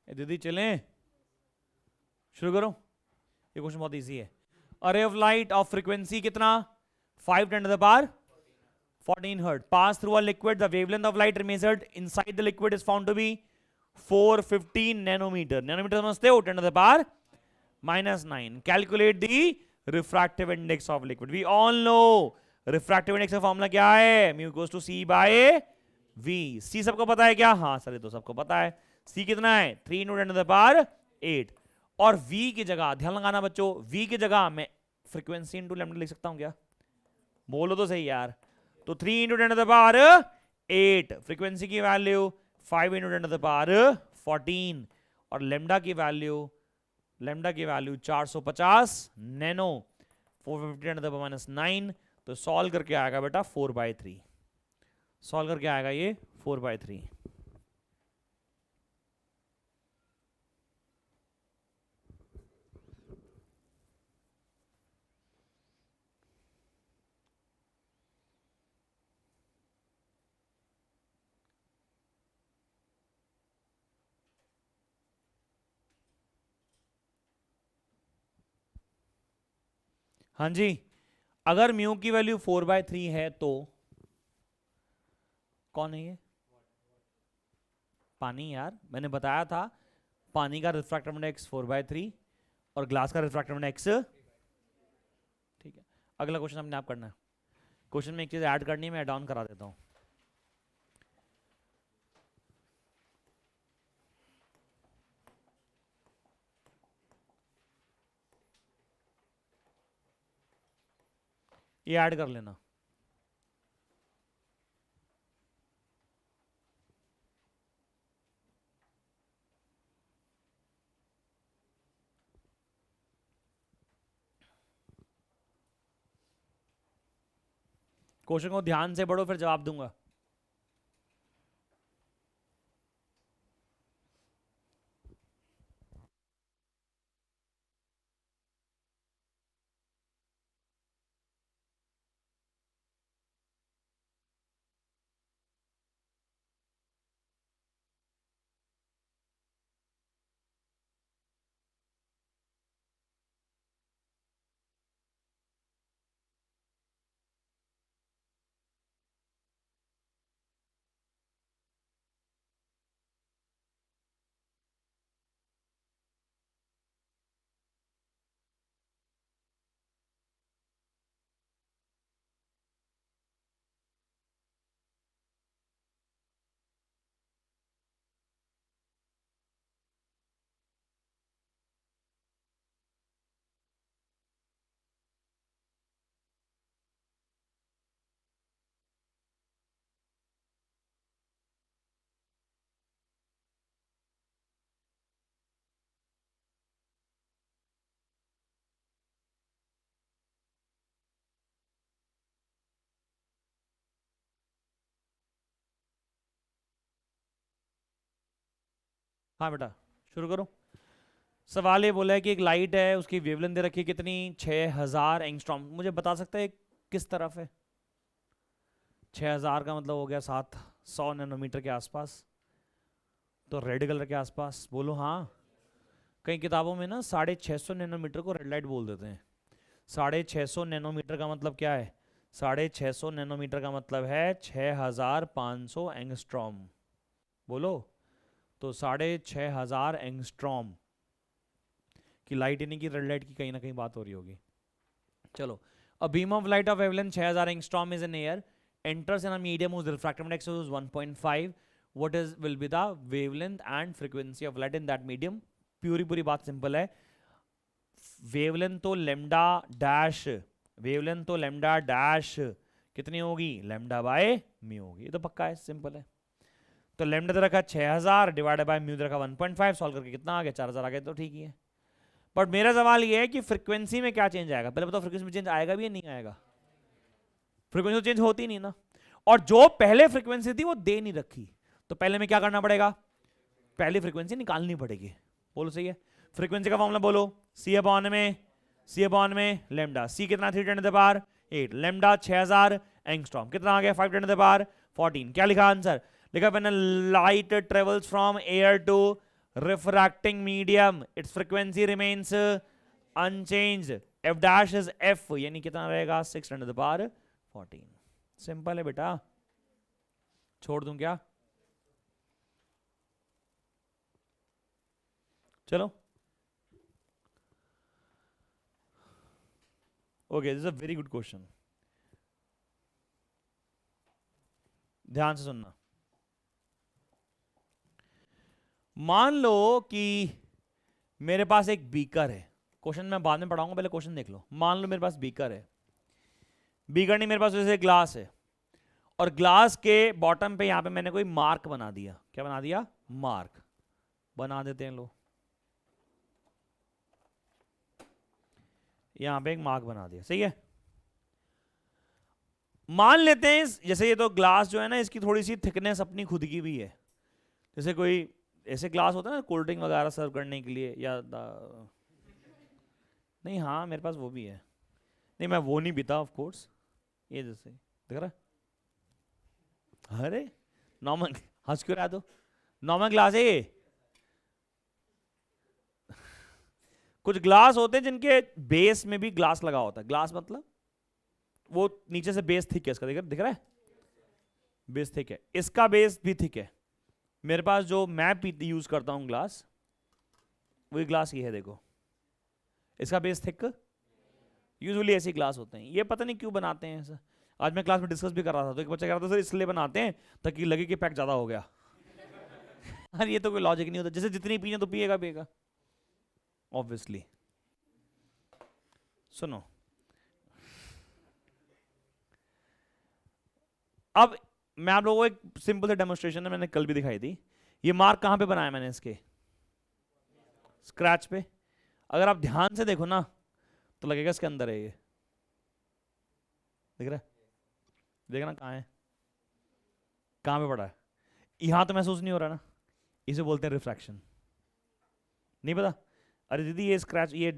दीदी चलें, शुरू करो। ये क्वेश्चन बहुत इजी है। अरे ऑफ लाइट ऑफ फ्रीक्वेंसी कितना, 5 × 10⁻14 hertz pass through a liquid, the wavelength of light measured inside the liquid is found to be 415 nanometre. Nanometre समझते हो, 10⁻⁻9। Calculate the refractive index of liquid. We all know refractive index का formula क्या है, mu equals to c by v. C सबको पता है क्या, हाँ सर ये तो सबको पता है। सी कितना है, 3 × 10⁸। और v की जगह ध्यान लगाना बच्चों, v की जगह मैं फ्रीक्वेंसी इंटू लैम्डा लिख सकता हूं क्या, बोलो तो सही यार। तो 3 × 10⁸, फ्रीक्वेंसी की वैल्यू 5 × 10⁻14, और लेमडा की वैल्यू 450 नैनो, 450 × 10⁻⁹। तो सॉल्व करके आएगा बेटा 4/3, सॉल्व करके आएगा ये 4/3। हाँ जी, अगर म्यू की वैल्यू 4/3 है तो कौन है ये, पानी यार, मैंने बताया था पानी का रिफ्रैक्टिव इंडेक्स 4/3 और ग्लास का रिफ्रैक्टिव इंडेक्स। ठीक है, अगला क्वेश्चन अपने आप करना है। क्वेश्चन में एक चीज ऐड करनी है, मैं ऐड ऑन करा देता हूं। ये ऐड कर लेना। क्वेश्चन को ध्यान से पढ़ो, फिर जवाब दूंगा। हाँ बेटा शुरू करो। सवाल ये बोला है कि एक लाइट है, उसकी वेवलेंथ दे रखी है कितनी, 6000 एंगस्ट्रॉम। मुझे बता सकता है किस तरफ है, 6000 का मतलब हो गया 700 नैनोमीटर के आसपास, तो रेड कलर के आसपास, बोलो हाँ। कई किताबों में ना 650 नैनोमीटर को रेड लाइट बोल देते हैं। 650 नैनोमीटर का मतलब क्या है? 650 नैनोमीटर का मतलब है 6500 एंगस्ट्रॉम। बोलो। तो 6500 एंगस्ट्रॉम की लाइट, यानी कि रेड लाइट की कहीं ना कहीं बात हो रही होगी। चलो, a beam of light of wavelength 6000 angstrom is in air, enters in a medium whose refractive index is 1.5. What is will be the wavelength and frequency of light in that medium? पूरी बात simple है। Wavelength तो lambda dash, wavelength तो lambda dash कितनी होगी? Lambda by mu होगी। ये तो पक्का है, सिंपल है। तो लेमडा दे रखा 6000 डिवाइडेड बाय म्यू दे रखा 1.5, सॉल्व करके कितना आ गया? 4000 आ गया, तो ठीक ही है। बट मेरा सवाल ये है कि फ्रीक्वेंसी में क्या चेंज आएगा? पहले बताओ, फ्रीक्वेंसी में चेंज आएगा भी या नहीं आएगा? फ्रीक्वेंसी तो चेंज होती नहीं ना। और जो पहले फ्रीक्वेंसी थी वो दे नहीं रखी, तो पहले में क्या करना पड़ेगा? पहली फ्रीक्वेंसी निकालनी पड़ेगी। बोलो सही है। फ्रीक्वेंसी का फॉर्मूला बोलो। सी अपॉन में लेमडा। सी कितना? 3 × 10⁸। लेमडा 6000 एंगस्ट्रॉम कितना आ गया? 5 × 10⁻14। क्या लिखा आंसर? लिखा when light travels from air to refracting medium its frequency remains unchanged, f dash is f, यानी कितना रहेगा? 6 × 10⁻14। सिंपल है बेटा, छोड़ दूं क्या? चलो, okay, this is a very good question, ध्यान से सुनना। मान लो कि मेरे पास एक बीकर है, क्वेश्चन मैं बाद में पढ़ाऊंगा, पहले क्वेश्चन देख लो। मान लो मेरे पास बीकर है, बीकर नहीं, मेरे पास जैसे ग्लास है, और ग्लास के बॉटम पे यहां पे मैंने कोई मार्क बना दिया। क्या बना दिया? मार्क बना देते हैं लो, यहां पे एक मार्क बना दिया, सही है। मान लेते हैं जैसे ये तो ग्लास जो है ना, इसकी थोड़ी सी थिकनेस अपनी खुद की भी है। जैसे कोई ऐसे ग्लास होता है ना कोल्ड ड्रिंक वगैरह सर्व करने के लिए, या नहीं, हाँ मेरे पास वो भी है। नहीं, मैं वो नहीं पीता ऑफ कोर्स। ये जैसे दिख रहा है, अरे नॉर्मल, हंस क्यों रहा? तो नॉर्मल ग्लास है ये। कुछ ग्लास होते हैं जिनके बेस में भी ग्लास लगा होता है। ग्लास मतलब वो नीचे से बेस थिक है इसका, दिख रहा है? बेस थिक है, इसका बेस भी थिक है। मेरे पास जो मैं यूज करता हूं ग्लास, वही ग्लास ये है, देखो, इसका बेस थिक। यूजुअली ऐसे ग्लास होते हैं, ये पता नहीं क्यों बनाते हैं ऐसा। आज मैं क्लास में डिस्कस भी कर रहा था, तो एक बच्चा कह रहा था सर इसलिए बनाते हैं ताकि लगे कि पैक ज्यादा हो गया। अरे ये तो कोई लॉजिक नहीं होता, जैसे जितनी पिए तो पिएगा ऑब्वियसली। सुनो, अब मैं आप लोगों को एक सिंपल से डेमोन्स्ट्रेशन है, मैंने कल भी दिखाई थी। ये मार्क कहां पे बनाया मैंने? इसके स्क्रैच पे। अगर आप ध्यान से देखो ना तो लगेगा इसके अंदर है ये, दिख रहा है? देखना कहां है, कहां पे पड़ा है? यहां तो महसूस नहीं हो रहा ना, इसे बोलते हैं रिफ्रैक्शन। नहीं पता? अरे दीदी ये स्क्रैच, ये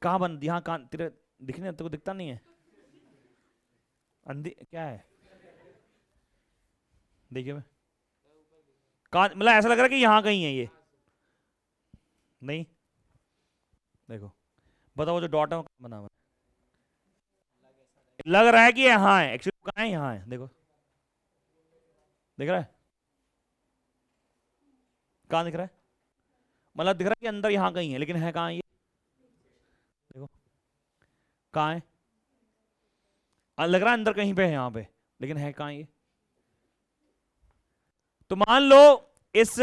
कहां बन, यहां कहां तेरे दिखने, तेरे को दिखता नहीं है? अंधी क्या है? देखिए मैं कहां, मतलब ऐसा लग रहा है कि यहां कहीं है ये। नहीं, देखो, बताओ जो डॉट है वो कहां बना हुआ है? लग रहा है कि यहां है, एक्चुअली कहां है? यहां है, देखो, दिख रहा है? कहां दिख रहा है? मतलब दिख रहा है कि अंदर यहां कहीं है, लेकिन है कहां ये? देखो कहां है? लग रहा है अंदर कहीं पे है यहां पे, लेकिन है कहां ये? तो मान लो इस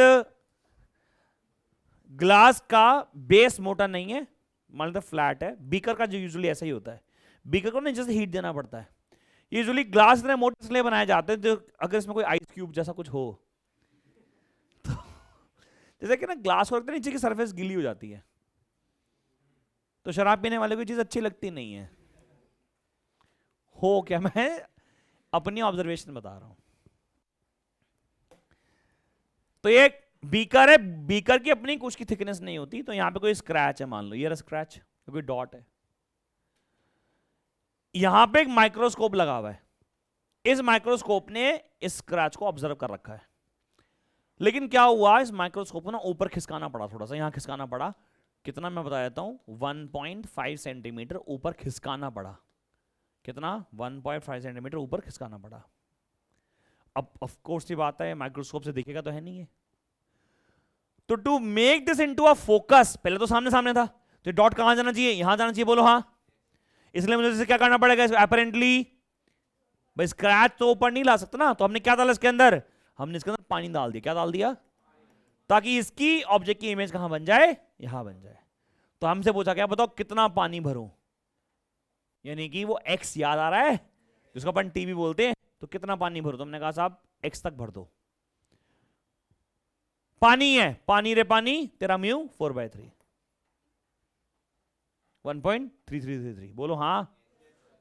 ग्लास का बेस मोटा नहीं है, मान लो फ्लैट है। बीकर का जो यूजुअली ऐसा ही होता है, बीकर को ना जैसे हीट देना पड़ता है। यूजुअली ग्लास इतने मोटे इसलिए बनाए जाते हैं जो अगर इसमें कोई आइस क्यूब जैसा कुछ हो तो जैसे कि ना ग्लास को रखते नीचे की सरफेस गीली हो जाती है, तो शराब पीने वाले को चीज अच्छी लगती नहीं है। हो क्या, मैं अपनी ऑब्जर्वेशन बता रहा हूं। तो ये बीकर है, बीकर की अपनी कुछ की थिकनेस नहीं होती, तो यहां पे कोई स्क्रैच है, मान लो ये स्क्रैच, कोई डॉट है। यहां पे एक माइक्रोस्कोप लगा हुआ है, इस माइक्रोस्कोप ने इस स्क्रैच को ऑब्जर्व कर रखा है। लेकिन क्या हुआ, इस माइक्रोस्कोप को ना ऊपर खिसकाना पड़ा, थोड़ा सा यहां खिसकाना पड़ा। कितना मैं बता देता हूं, 1.5 सेंटीमीटर ऊपर खिसकाना पड़ा। कितना, 1.5 सेंटीमीटर ऊपर खिसकाना पड़ा। अब ऑफ कोर्स की बात है, माइक्रोस्कोप से दिखेगा तो है नहीं है। तो to make this into a focus, पहले तो सामने सामने था, तो डॉट कहां जाना चाहिए, यहां जाना चाहिए, बोलो हाँ। इसलिए मुझे इसे क्या करना पड़ेगा, अपेरेंटली भाई स्क्रैच तो ऊपर नहीं ला सकता ना, तो हमने क्या डाला इसके अंदर, हमने इसके अंदर पानी डाल दिया। क्या डाल दिया, ताकि इसकी ऑब्जेक्ट की इमेज कहां बन जाए, यहां बन जाए। तो हमसे पूछा क्या, बताओ कितना पानी भरूं, यानी कि वो एक्स याद आ रहा है जिसको अपन टीवी बोलते हैं, तो कितना पानी भरूं। तो हमने कहा साहब एक्स तक भर दो, पानी है, पानी रे पानी, तेरा म्यू 4/3, 1.3333, बोलो हाँ।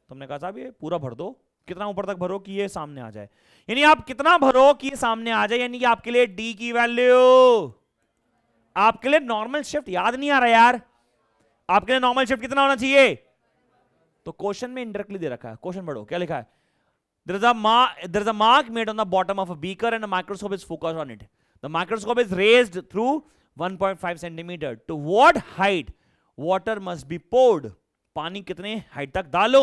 तो हमने कहा साहब ये पूरा भर दो, कितना ऊपर तक भरो कि ये सामने आ जाए, यानी आप कितना भरो कि ये सामने आ जाए, यानी कि आपके लिए डी की वैल्यू, आपके लिए नॉर्मल शिफ्ट याद नहीं आ रहा यार, आपके लिए नॉर्मल शिफ्ट कितना होना चाहिए। तो क्वेश्चन में इनडायरेक्टली दे रखा है, क्वेश्चन पढ़ो क्या लिखा है, there is a mark made on the bottom of a beaker and a microscope is focused on it. The microscope is raised through 1.5 centimeter. To what height water must be poured? पानी कितने height तक डालो?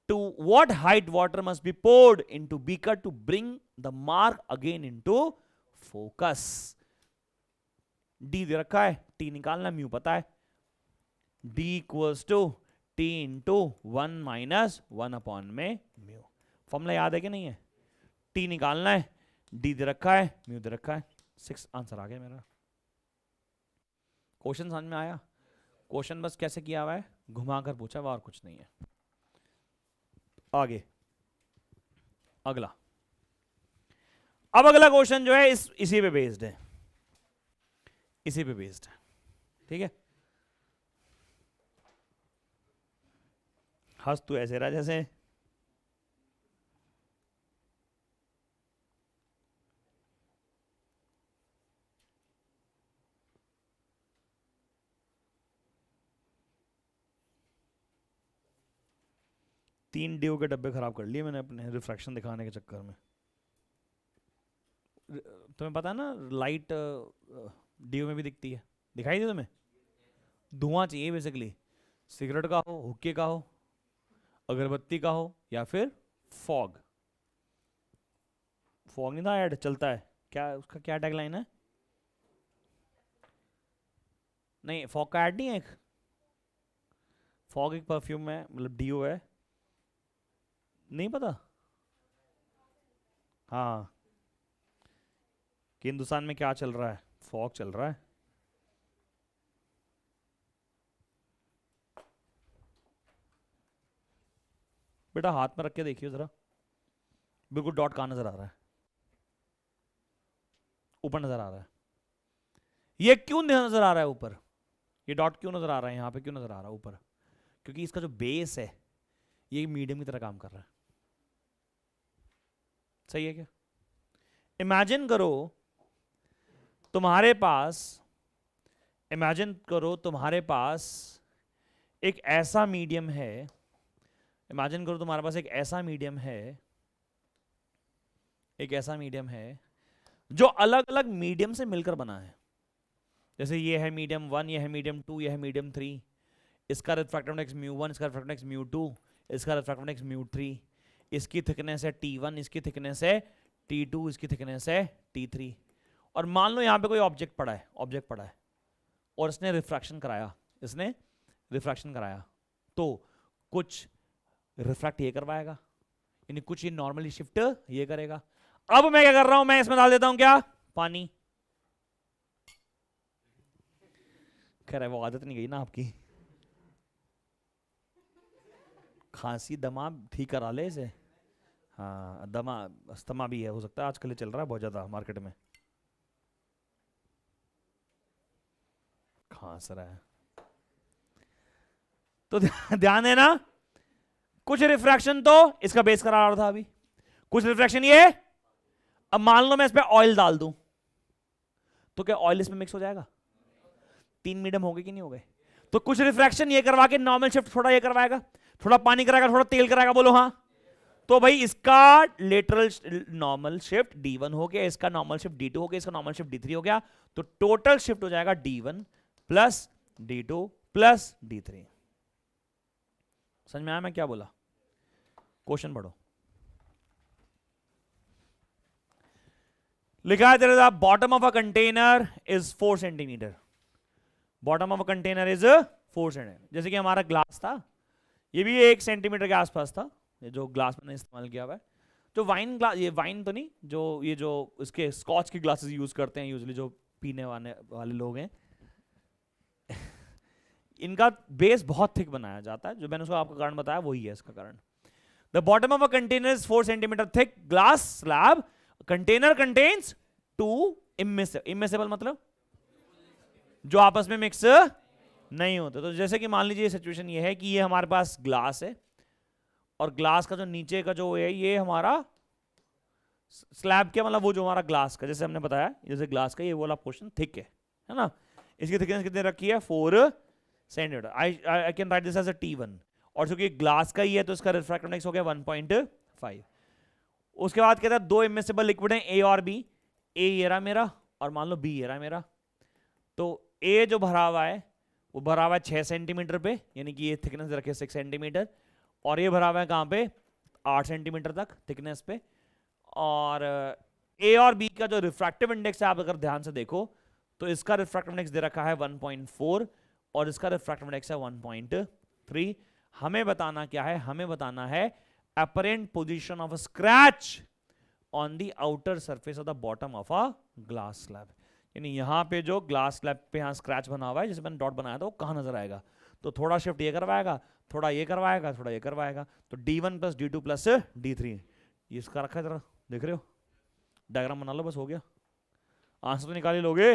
To what height water must be poured into beaker to bring the mark again into focus? D दे रखा है, T निकालना, mu पता है, D equals to T into 1 minus 1 upon में म्यू। फॉर्मूला याद है कि नहीं है, टी निकालना है, डी दे रखा है, म्यू दे रखा है, 6 आंसर आ गया मेरा। क्वेश्चन समझ में आया, क्वेश्चन बस कैसे किया हुआ है, घुमाकर पूछा हुआ और कुछ नहीं है। आगे अगला, अब अगला क्वेश्चन जो है इसी पे बेस्ड है, इसी पे बेस्ड है, ठीक है। हंस तू ऐसे रहा जैसे तीन डीओ के डब्बे खराब कर लिए मैंने अपने रिफ्रैक्शन दिखाने के चक्कर में। तुम्हें पता है ना लाइट डीओ में भी दिखती है, दिखाई दी तुम्हें, धुआं चाहिए बेसिकली, सिगरेट का हो, हुक्के का हो, अगरबत्ती का हो, या फिर फॉग। फॉग नहीं था ऐड चलता है, क्या उसका क्या टैगलाइन है, नहीं फॉग का ऐड नहीं है, एक फॉग एक परफ्यूम है, मतलब डीओ है, नहीं पता। हाँ कि हिंदुस्तान में क्या चल रहा है, फॉग चल रहा है। बेटा हाथ में रख के देखिए जरा, बिल्कुल डॉट कहां नजर आ रहा है, ऊपर नजर आ रहा है, ये क्यों नजर आ रहा है ऊपर, ये डॉट क्यों नजर आ रहा है, यहां पे क्यों नजर आ रहा है ऊपर, क्योंकि इसका जो बेस है ये मीडियम की तरह काम कर रहा है। सही है क्या, इमेजिन करो तुम्हारे पास, इमेजिन करो तुम्हारे पास एक ऐसा मीडियम है, इमेजिन करो तुम्हारे पास एक ऐसा मीडियम है, एक ऐसा मीडियम है जो अलग अलग मीडियम से मिलकर बना है। जैसे ये है मीडियम 1, ये है मीडियम 2, ये है मीडियम 3, इसका रिफ्रैक्टिव इंडेक्स μ1, इसका रिफ्रैक्टिव इंडेक्स μ2, इसका रिफ्रैक्टिव इंडेक्स μ3, इसकी थिकनेस है T1, इसकी थिकनेस है T2, इसकी थिकनेस है T3। और मान लो यहां पे कोई ऑब्जेक्ट पड़ा है, ऑब्जेक्ट पड़ा है और इसने रिफ्रैक्शन कराया, इसने रिफ्रैक्शन कराया, तो कुछ रिफ्रैक्ट ये करवाएगा, यानी कुछ ये नॉर्मली शिफ्ट ये करेगा। अब मैं क्या कर रहा हूं, मैं इसमें डाल देता हूं क्या, पानी। खैर वो आदत नहीं गई ना आपकी, खांसी दमा ठीक करा ले इसे, हाँ दमा अस्थमा भी है, हो सकता है आजकल ये चल रहा है बहुत ज्यादा मार्केट में, खांस रहा है। तो ध्यान देना, कुछ रिफ्रैक्शन तो इसका बेस करा रहा था अभी, कुछ रिफ्रैक्शन ये। अब मान लो मैं इस पे ऑयल डाल दूं, तो क्या ऑयल इसमें मिक्स हो जाएगा, 3 मीडियम हो गए कि नहीं हो गए। तो कुछ रिफ्रैक्शन ये करवा के नॉर्मल शिफ्ट थोड़ा ये करवाएगा, थोड़ा पानी कराएगा, थोड़ा तेल कराएगा, बोलो हाँ। तो भाई इसका लेटरल नॉर्मल शिफ्ट d1 हो गया, इसका नॉर्मल शिफ्ट d2 हो गया, इसका नॉर्मल शिफ्ट d3 हो गया, तो टोटल शिफ्ट हो जाएगा d1 plus d2 plus d3। समझ में आया मैं क्या बोला? क्वेश्चन पढ़ो। लिखा है तेरे साथ, bottom of a container is 4 centimetre. Bottom of a container is 4 centimetre. जैसे कि हमारा ग्लास था, ये भी 1 सेंटीमीटर के आसपास था, ये जो ग्लास मैंने इस्तेमाल किया हुआ है। जो वाइन ग्लास, ये वाइन तो नहीं, जो ये जो इसके स्कॉच की ग्लासेस यूज करते हैं यूजुअली जो पीने वाले लोग हैं, इनका बेस बहुत थिक बनाया जाता है। जो मैंने उसको आपका कारण बताया वही है इसका कारण। The bottom of a container is 4 centimetre thick glass slab. Container contains 2 immiscible. Immiscible मतलब जो आपस में मिक्स नहीं होते। तो जैसे कि मान लीजिए सिचुएशन ये है कि ये हमारे पास ग्लास है, और ग्लास का जो नीचे का जो है ये हमारा स्लैब, क्या मतलब वो जो हमारा ग्लास का, जैसे हमने बताया जैसे ग्लास का ये वाला पोर्शन थिक है ना, इसकी थिकनेस कितनी रखी है 4 centimetre. I can write this as a T1, और चूंकि ग्लास का ही है तो इसका रिफ्रैक्टिव इंडेक्स हो गया 1.5। उसके बाद कहता है 2 इमिसिबल लिक्विड हैं ए और बी। ए ये रहा मेरा और मान लो बी ये रहा मेरा। तो ए जो भरा हुआ है वो भरा हुआ है 6 सेंटीमीटर पे, यानी कि ये थिकनेस रखे 6 सेंटीमीटर, और ये भरा हुआ है कहाँ पे 8 सेंटीमीटर तक थिकनेस पे। और ए और बी का जो रिफ्रैक्टिव इंडेक्स है आप अगर ध्यान से देखो तो इसका रिफ्रैक्टिव इंडेक्स दे रखा है 1.4 और इसका रिफ्रैक्टिव इंडेक्स है 1.3। हमें बताना क्या है? हमें बताना है apparent position of a scratch on the outer surface of the bottom of a glass slab। यानी यहां पे जो ग्लास स्लैब पे यहाँ स्क्रैच बना हुआ है जिसे मैंने डॉट बनाया था वो कहाँ नजर आएगा? तो थोड़ा शिफ्ट ये करवाएगा, थोड़ा ये करवाएगा, थोड़ा ये करवाएगा, तो d1 plus d2 plus d3 ये इसका रखा है। जरा देख रहे हो? डायग्राम बना लो, बस हो गया। आंसर तो निकाल ही लोगे।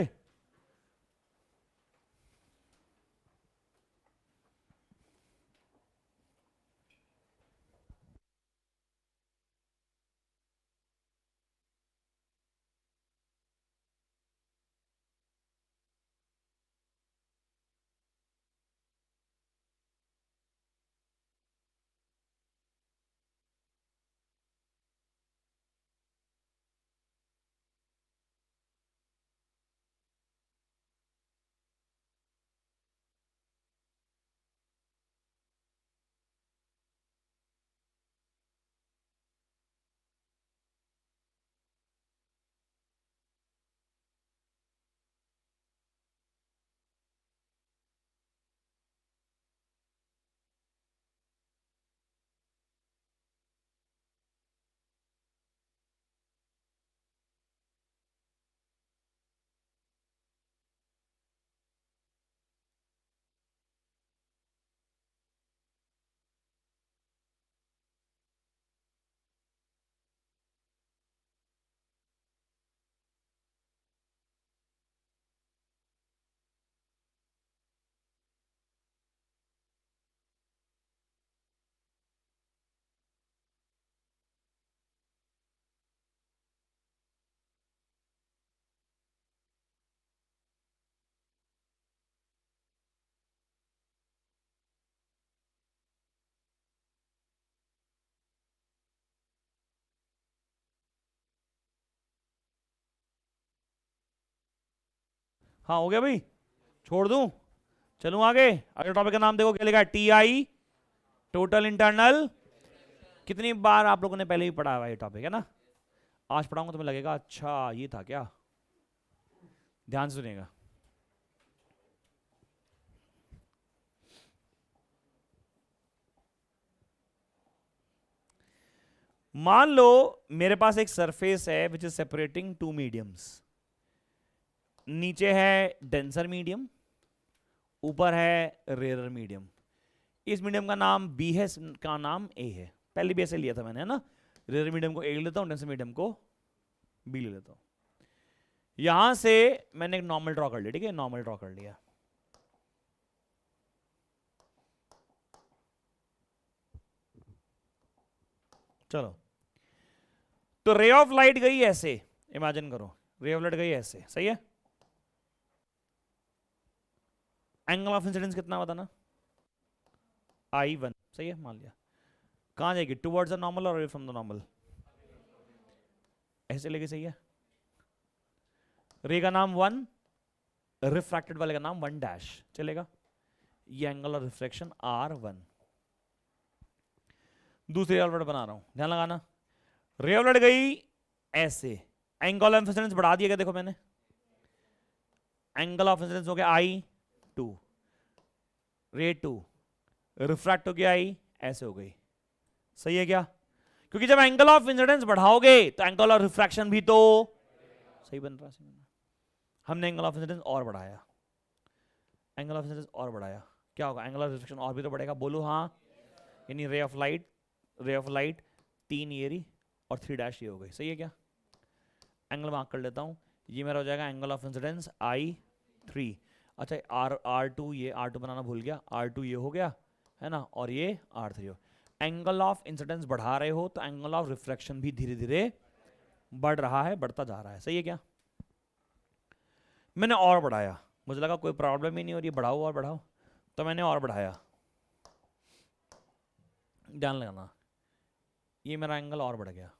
हाँ हो गया भाई, छोड़ दूं? चलूं आगे? अगले टॉपिक का नाम देखो क्या लिखा है, TI टोटल इंटरनल। कितनी बार आप लोगों ने पहले ही पढ़ा हुआ ये टॉपिक है ना? आज पढ़ाऊंगा तुम्हें लगेगा अच्छा ये था क्या। ध्यान से सुनिएगा। मान लो मेरे पास एक सरफेस है विच इज सेपरेटिंग 2 मीडियम्स। नीचे है डेंसर मीडियम, ऊपर है रेयर मीडियम। इस मीडियम का नाम बी है, का नाम ए है। पहले भी ऐसे लिया था मैंने है ना, रेयर मीडियम को ए ले लेता हूं, डेंसर मीडियम को बी ले लेता हूं। यहां से मैंने एक नॉर्मल ड्रॉ कर लिया, ठीक है, नॉर्मल ड्रॉ कर लिया। चलो, तो रे ऑफ लाइट गई ऐसे, इमेजिन करो रे ऑफ लाइट गई ऐसे, सही है। एंगल ऑफ इंसिडेंस कितना बताना? I1, सही है मान लिया। कहाँ जाएगी, टुवर्ड्स द नॉर्मल और अवे फ्रॉम द नॉर्मल, ऐसे लेके सही है। रे का नाम 1, रिफ्रैक्टेड वाले का नाम 1 डैश, चलेगा। ये एंगल ऑफ रिफ्लेक्शन R1। दूसरी रे ऑफ लाइट बना रहा हूं, ध्यान लगाना। रे ऑफ लाइट गई ऐसे, एंगल ऑफ इंसिडेंस बढ़ा दिया गया, देखो मैंने, एंगल ऑफ इंसिडेंस हो गया I2, रे 2 रिफ्रैक्ट हो गया I, ऐसे हो गई, सही है क्या? क्योंकि जब एंगल ऑफ इंसिडेंस बढ़ाओगे तो एंगल ऑफ रिफ्रैक्शन भी तो सही बन रहा है। हमने एंगल ऑफ इंसिडेंस और बढ़ाया, एंगल ऑफ इंसिडेंस और बढ़ाया, क्या होगा, एंगल ऑफ रिफ्रैक्शन और भी तो बढ़ेगा, बोलो हाँ। यानी रे ऑफ लाइट 3 ये रही और 3 डैश ये हो गई, सही है क्या? एंगल मार्क कर लेता हूं, ये मेरा हो जाएगा एंगल ऑफ इंसिडेंस I3। अच्छा R2, ये R2 बनाना भूल गया, R2 ये हो गया है ना, और ये R3 हो। एंगल ऑफ इंसिडेंस बढ़ा रहे हो तो एंगल ऑफ रिफ्रैक्शन भी धीरे धीरे बढ़ रहा है, बढ़ता जा रहा है, सही है क्या? मैंने और बढ़ाया, मुझे लगा कोई प्रॉब्लम ही नहीं हो रही, बढ़ाओ और बढ़ाओ, तो मैंने और बढ़ाया, ध्यान लगाना, ये मेरा एंगल और बढ़ गया।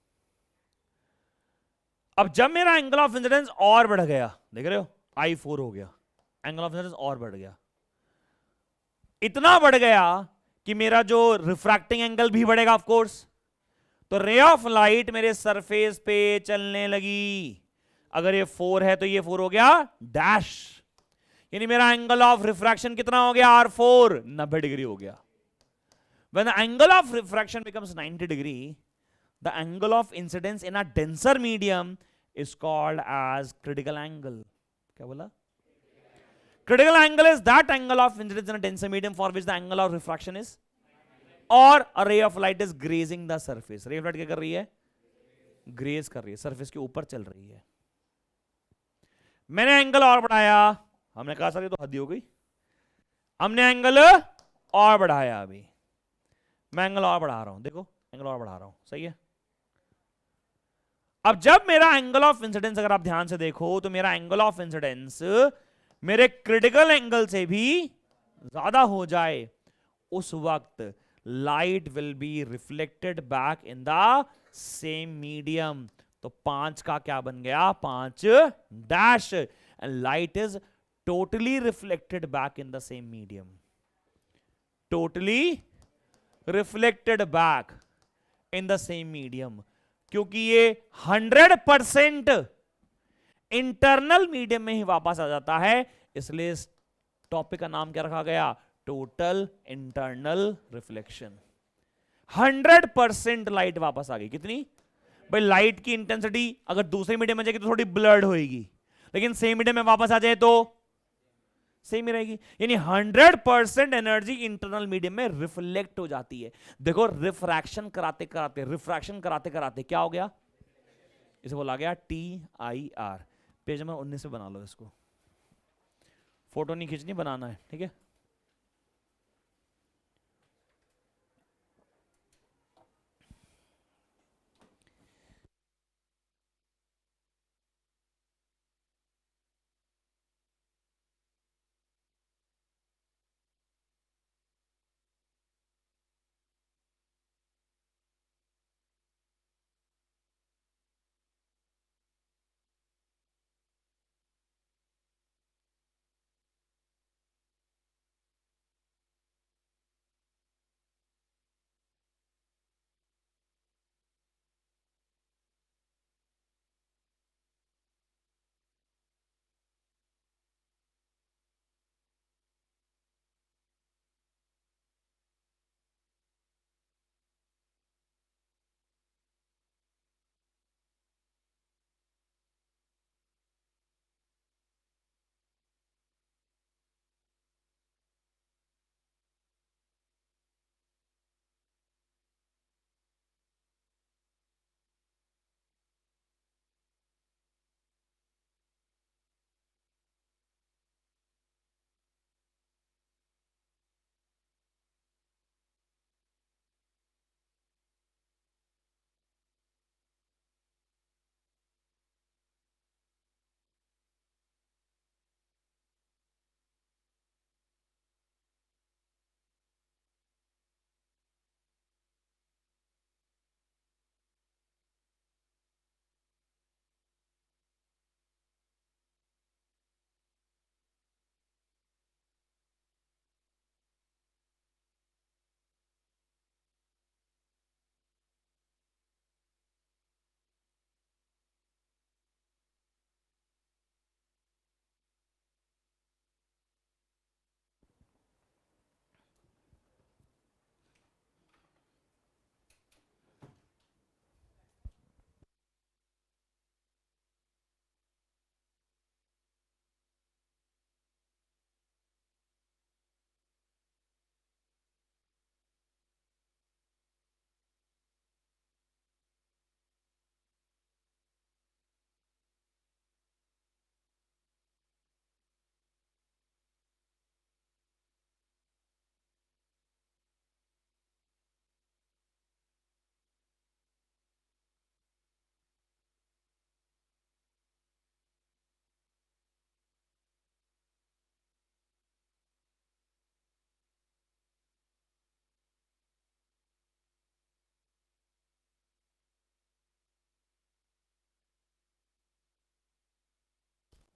अब जब मेरा एंगल ऑफ इंसिडेंस और बढ़ गया, देख रहे हो, I4 हो गया, एंगल ऑफ इंसिडेंस और बढ़ गया, इतना बढ़ गया कि मेरा जो रिफ्रैक्टिंग एंगल भी बढ़ेगा ऑफ कोर्स। तो रे ऑफ लाइट मेरे सरफेस पे चलने लगी, अगर ये 4 है तो ये 4 हो गया डैश, यानी मेरा एंगल ऑफ रिफ्रैक्शन कितना हो गया, R4, 90 डिग्री हो गया। When the angle of refraction becomes 90 degree, the angle of incidence in a denser medium is called as critical angle. क्या बोला? Critical angle is that angle of incidence in a denser medium for which the angle of refraction is, or a ray of light is grazing the surface. Ray of light क्या कर रही है? Graze कर रही है, surface के ऊपर चल रही है। मैंने एंगल और बढ़ाया, हमने कहा सर ये तो हद ही हो गई, हमने एंगल और बढ़ाया, अभी मैं एंगल और बढ़ा रहा हूं, देखो एंगल और बढ़ा रहा हूं, सही है। अब जब मेरा एंगल ऑफ इंसिडेंस, अगर आप ध्यान से देखो तो मेरा एंगल ऑफ इंसिडेंस मेरे क्रिटिकल एंगल से भी ज्यादा हो जाए, उस वक्त light will be reflected back in the same medium. तो 5 का क्या बन गया, 5 dash, and light is totally reflected back in the same medium, totally reflected back in the same medium, क्योंकि ये 100% इंटरनल मीडियम में ही वापस आ जाता है, इसलिए इस टॉपिक का नाम क्या रखा गया, टोटल इंटरनल रिफ्लेक्शन। 100% लाइट वापस आ गई, कितनी भाई, लाइट की इंटेंसिटी अगर दूसरे मीडियम में जाएगी तो थोड़ी ब्लर्ड होगी, लेकिन सेम मीडियम में वापस आ जाए तो सेम ही रहेगी, यानी 100% एनर्जी इंटरनल मीडियम में रिफ्लेक्ट हो जाती है। देखो रिफ्रैक्शन कराते कराते क्या हो गया, इसे बोला गया TIR। पेज नंबर 19 पे बना लो इसको, फोटो नहीं खींचनी, बनाना है, ठीक है।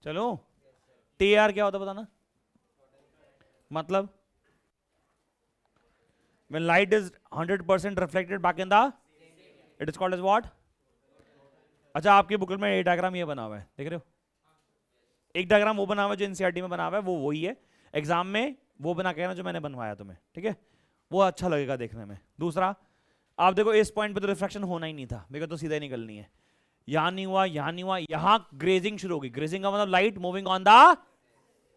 चलो TR क्या होता है बताना, मतलब when light is 100% reflected back in the, it is called as what? अच्छा आपकी बुकलेट में एक डायग्राम ये बना हुआ है, देख रहे हो, एक डायग्राम वो बना हुआ है जो एनसीईआरटी में बना हुआ है, वो वही है एग्जाम में वो बना के ना जो मैंने बनवाया तुम्हें, ठीक है, वो अच्छा लगेगा देखने में। दूसरा आप देखो इस पॉइंट पे तो रिफ्लेक्शन होना ही नहीं था, मेरे को तो सीधा ही निकलनी है, यहां नहीं हुआ, यहां नहीं हुआ, यहां ग्रेजिंग शुरू हो गई, ग्रेजिंग का मतलब लाइट मूविंग ऑन द,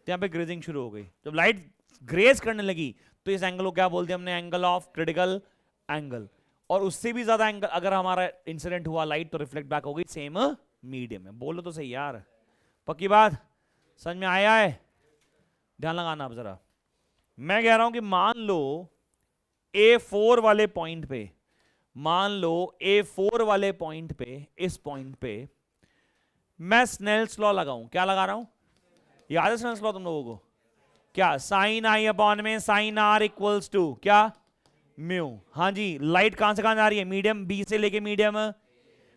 यहां पे ग्रेजिंग शुरू हो गई, जब लाइट ग्रेज करने लगी तो इस एंगल को क्या बोलते हैं हमने, एंगल ऑफ क्रिटिकल एंगल, और उससे भी ज्यादा एंगल अगर हमारा इंसिडेंट हुआ लाइट तो रिफ्लेक्ट बैक हो गई सेम मीडियम में। बोलो तो सही यार, पक्की बात, समझ में आया है, ध्यान लगाना आप जरा। मैं कह रहा हूं कि मान लो A4 वाले पॉइंट पे, मान लो A4 वाले पॉइंट पे, इस पॉइंट पे मैं स्नेल्स लॉ लगाऊं, क्या लगा रहा हूं, याद है स्नेल्स लॉ तुम लोगों को, क्या, साइन आई अपॉन में साइन आर इक्वल्स टू क्या, म्यू। हाँ जी, लाइट कहां से कहां जा रही है, मीडियम बी से लेके मीडियम,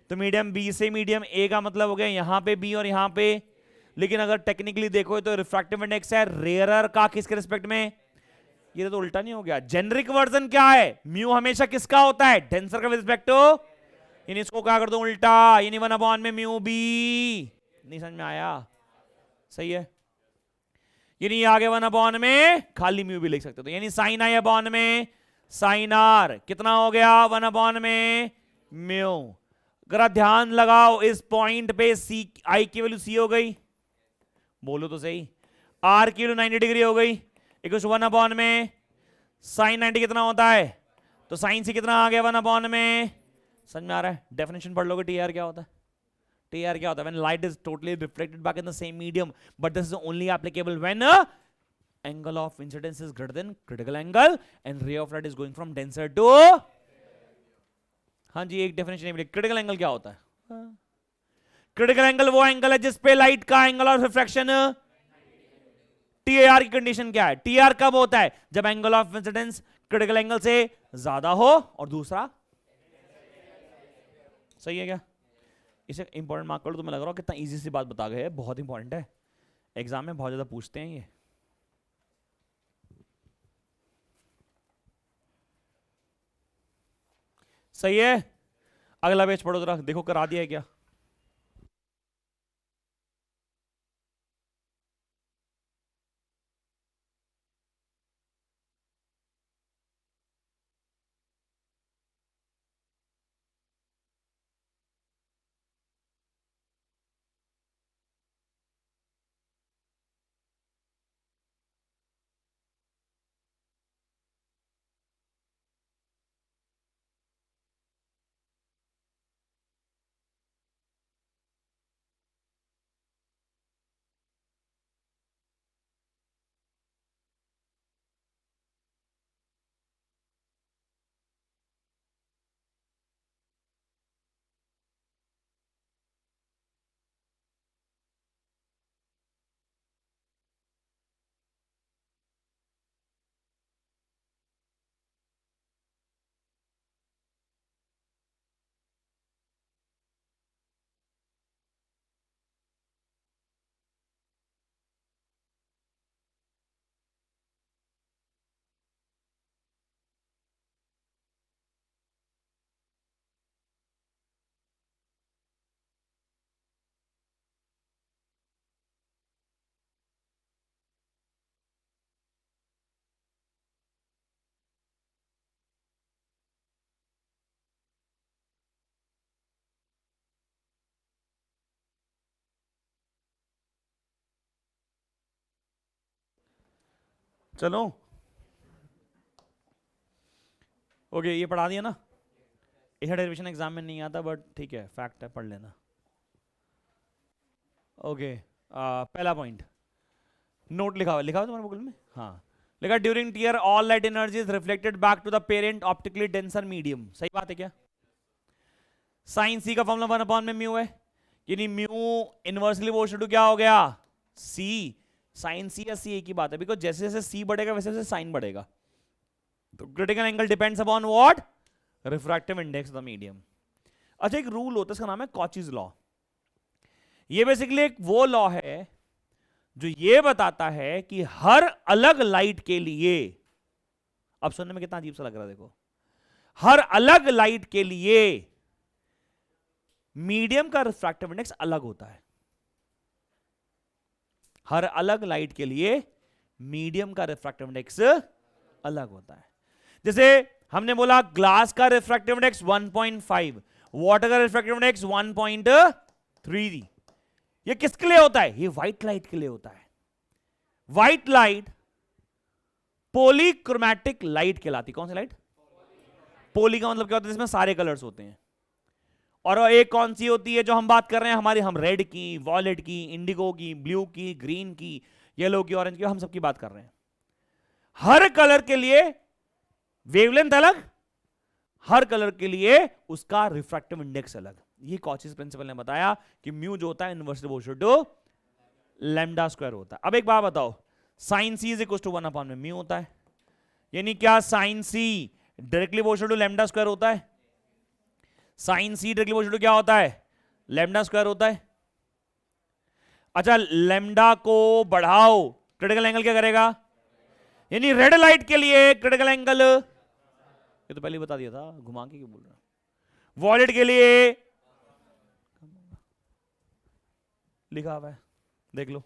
तो मीडियम बी से मीडियम ए का मतलब हो गया यहां पे बी और यहां पे, लेकिन अगर टेक्निकली देखो तो रिफ्रैक्टिव इंडेक्स है रेयरर का किसके रिस्पेक्ट में, ये तो उल्टा नहीं हो गया, जेनरिक वर्जन क्या है, म्यू हमेशा किसका होता है, डेंसर का रिस्पेक्ट टू, यानी इसको क्या कर दो उल्टा, यानी 1 अपॉन में म्यू बी, नहीं समझ में आया, सही है, यानी आगे 1 अपॉन में खाली म्यू भी लिख सकते हो, यानी साइन आई अपॉन में साइन आर कितना हो गया 1 अपॉन में म्यू। जरा ध्यान लगाओ इस पॉइंट पे सी आई की वैल्यू सी हो गई, बोलो तो सही, आर की वैल्यू 90 डिग्री हो गई, इक्वल 1 अपॉन में साइन 90 कितना होता है, तो साइन सी कितना आ गया 1 अपॉन में, समझ में आ रहा है, डेफिनेशन पढ़ लोगे टीआर क्या होता है, टीआर क्या होता है, when light is totally reflected back in the same medium, but this is only applicable when angle of incidence is greater than critical angle and ray of light is going from denser to, हाँ जी एक definition मिली, critical angle क्या होता है, critical angle वो angle है जिसपे light का angle of refraction, TR की कंडीशन क्या है, टीआर कब होता है, जब angle of incidence critical angle से ज्यादा हो, और दूसरा, सही है क्या, इसे इंपॉर्टेंट मार्क कर लो, तुम्हें लग रहा हो कितना इजी सी बात बता गए, बहुत इंपॉर्टेंट है, एग्जाम में बहुत ज्यादा पूछते हैं ये। सही है, अगला पेज पढ़ो जरा, देखो करा दिया है क्या, चलो ओके ये पढ़ा दिया ना, इसका डेरिवेशन एग्जाम में नहीं आता बट ठीक है फैक्ट है, पढ़ लेना। ओके पहला पॉइंट नोट लिखा हुआ तुम्हारे बुक में, हाँ लिखा during TIR all light energy is reflected back to the parent optically denser medium, सही बात है क्या, साइन सी का फॉर्मूला 1 अपॉन में म्यू है, यानी म्यू इनवर्सली प्रोपोर्शनल टू क्या हो गया सी, साइन सी या सी एक ही बात है, बिकॉज जैसे जैसे सी बढ़ेगा वैसे वैसे साइन बढ़ेगा, तो critical angle depends upon what, refractive index of the medium. अच्छा एक रूल होता है इसका नाम है कॉचीज लॉ, ये बेसिकली एक वो लॉ है जो ये बताता है कि हर अलग लाइट के लिए, अब सुनने में कितना अजीब सा लग रहा है देखो, हर अलग लाइट के लिए मीडियम का रिफ्रैक्टिव इंडेक्स अलग होता है। हर अलग लाइट के लिए मीडियम का रिफ्रैक्टिव इंडेक्स अलग होता है। जैसे हमने बोला ग्लास का रिफ्रैक्टिव इंडेक्स 1.5, वाटर का रिफ्रैक्टिव इंडेक्स 1.3। ये किसके लिए होता है? ये व्हाइट लाइट के लिए होता है। व्हाइट लाइट पॉलीक्रोमैटिक लाइट कहलाती। कौन सी लाइट? पॉली का मतलब क्या होता है? इसमें सारे कलर्स होते हैं। और एक कौन सी होती है जो हम बात कर रहे हैं हमारी, हम रेड की, वॉयलेट की, इंडिगो की, ब्लू की, ग्रीन की, येलो की, ऑरेंज की, हम सबकी बात कर रहे हैं। हर कलर के लिए वेवलेंथ अलग, हर कलर के लिए उसका रिफ्रैक्टिव इंडेक्स अलग। ये कॉचीज प्रिंसिपल ने बताया कि म्यू जो होता है inversely proportional to lambda square होता है। अब एक बात बताओ, sine C is equal to 1 में म्यू होता है, यानी क्या sine C directly proportional to lambda square होता है? Sine C directly proportional to क्या होता है? लैम्डा स्क्वायर होता है। अच्छा, लैम्डा को बढ़ाओ, क्रिटिकल एंगल क्या करेगा? यानी रेड लाइट के लिए क्रिटिकल एंगल, ये तो पहले ही बता दिया था, घुमा के क्यों बोल रहा? वॉयलेट के लिए लिखा हुआ है, देख लो,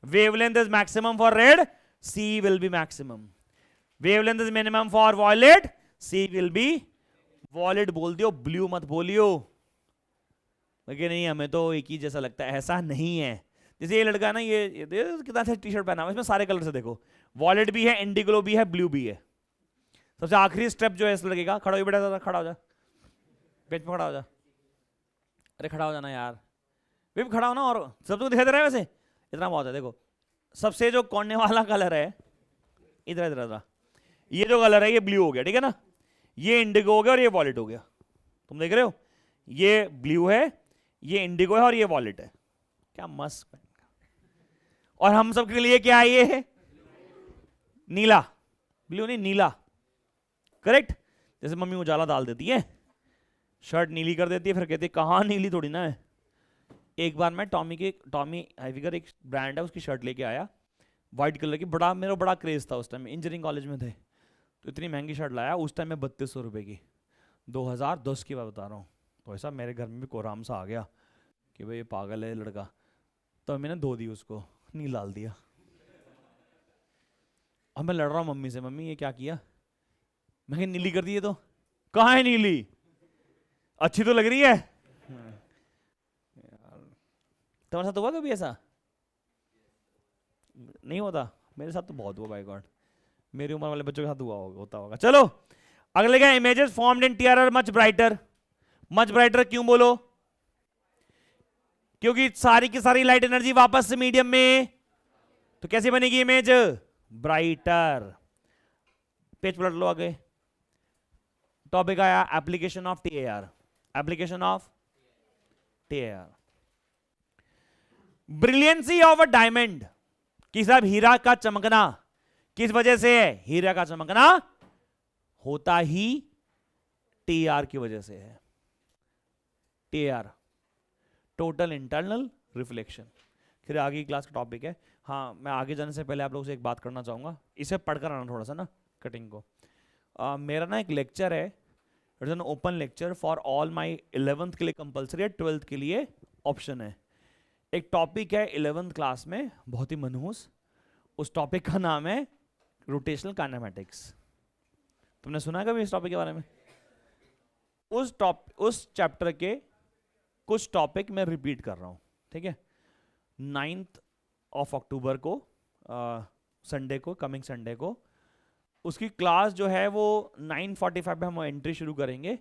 wavelength is maximum for red, c will be maximum. Wavelength is minimum for violet, c will be, violet बोल दियो, ब्लू मत बोलियो। लेकिन नहीं, हमें तो एक ही जैसा लगता है, ऐसा नहीं है। जैसे ये लड़का है ना, ये कितना अच्छा टी शर्ट पहना हुआ है, इसमें सारे कलर से देखो, वॉयलेट भी है, इंडिगो भी है, ब्लू भी है। सबसे आखिरी स्टेप जो है इस लड़के का, खड़ा हो बेटा, खड़ा हो जा, बेंच पे खड़ा हो जा। अरे खड़ा हो जाना यार, भी खड़ा हो ना। और सब तो दिखाई दे रहा है, वैसे इतना बहुत है। देखो सबसे जो कोने वाला कलर है, इधर इधर इधर, ये जो कलर है ये ब्लू हो गया, ठीक है ना, ये इंडिगो हो गया और ये वॉलेट हो गया। तुम देख रहे हो, ये ब्लू है, ये इंडिगो है और ये वॉलेट है। क्या मस्त। और हम सबके लिए क्या है? ये नीला, ब्लू नहीं नीला, करेक्ट। जैसे मम्मी उजाला डाल देती है, शर्ट नीली कर देती है, फिर कहती है कहाँ नीली थोड़ी ना है। एक बार मैं टॉमी हाइफिगर एक ब्रांड है उसकी शर्ट लेके आया, व्हाइट कलर की, मेरा बड़ा क्रेज था उस टाइम, इंजीनियरिंग कॉलेज में थे, तो इतनी महंगी शर्ट लाया उस टाइम में, 3200 रुपये की, 2010 की बात बता रहा हूँ। तो ऐसा मेरे घर में भी कोराम सा आ गया कि भाई ये पागल है लड़का, तो मैंने धो दी उसको, नील डाल दिया। अब मैं लड़ रहा हूँ मम्मी से, मम्मी ये क्या किया? मैं नीली कर दी है, तो कहाँ है नीली, अच्छी तो लग रही है। तुम्हारे साथ हुआ कभी ऐसा? नहीं होता, मेरे साथ तो बहुत हुआ बाय गॉड, मेरी उम्र वाले बच्चों के साथ होता होगा। चलो अगले क्या, images formed in TIR are much brighter. Much brighter क्यों बोलो? क्योंकि सारी की सारी लाइट एनर्जी वापस से मीडियम में, तो कैसे बनेगी इमेज? ब्राइटर। पेज पलट लो आगे, टॉपिक आया application of TAR. Application of TAR, brilliancy of a diamond, कि साहब हीरा का चमकना किस वजह से है? हीरा का चमकना होता ही टीआर की वजह से है। TR total internal reflection. फिर आगे की क्लास का टॉपिक है। हाँ, मैं आगे जाने से पहले आप लोगों से एक बात करना चाहूँगा, इसे पढ़कर आना थोड़ा सा ना कटिंग को। मेरा ना एक लेक्चर है, it's an open lecture for all my 11th के लिए कंपलसरी है, 12th के लिए ऑप्शन है। एक टॉपिक है 11th क्लास में बहुत ही मनहूस, उस टॉपिक का नाम है रोटेशनल काइनेमैटिक्स। तुमने सुना कभी इस टॉपिक के बारे में? उस चैप्टर के कुछ टॉपिक मैं रिपीट कर रहा हूँ, ठीक है। 9th of October को, संडे को, कमिंग संडे को उसकी क्लास जो है वो 9:45 पे हम एंट्री शुरू करेंगे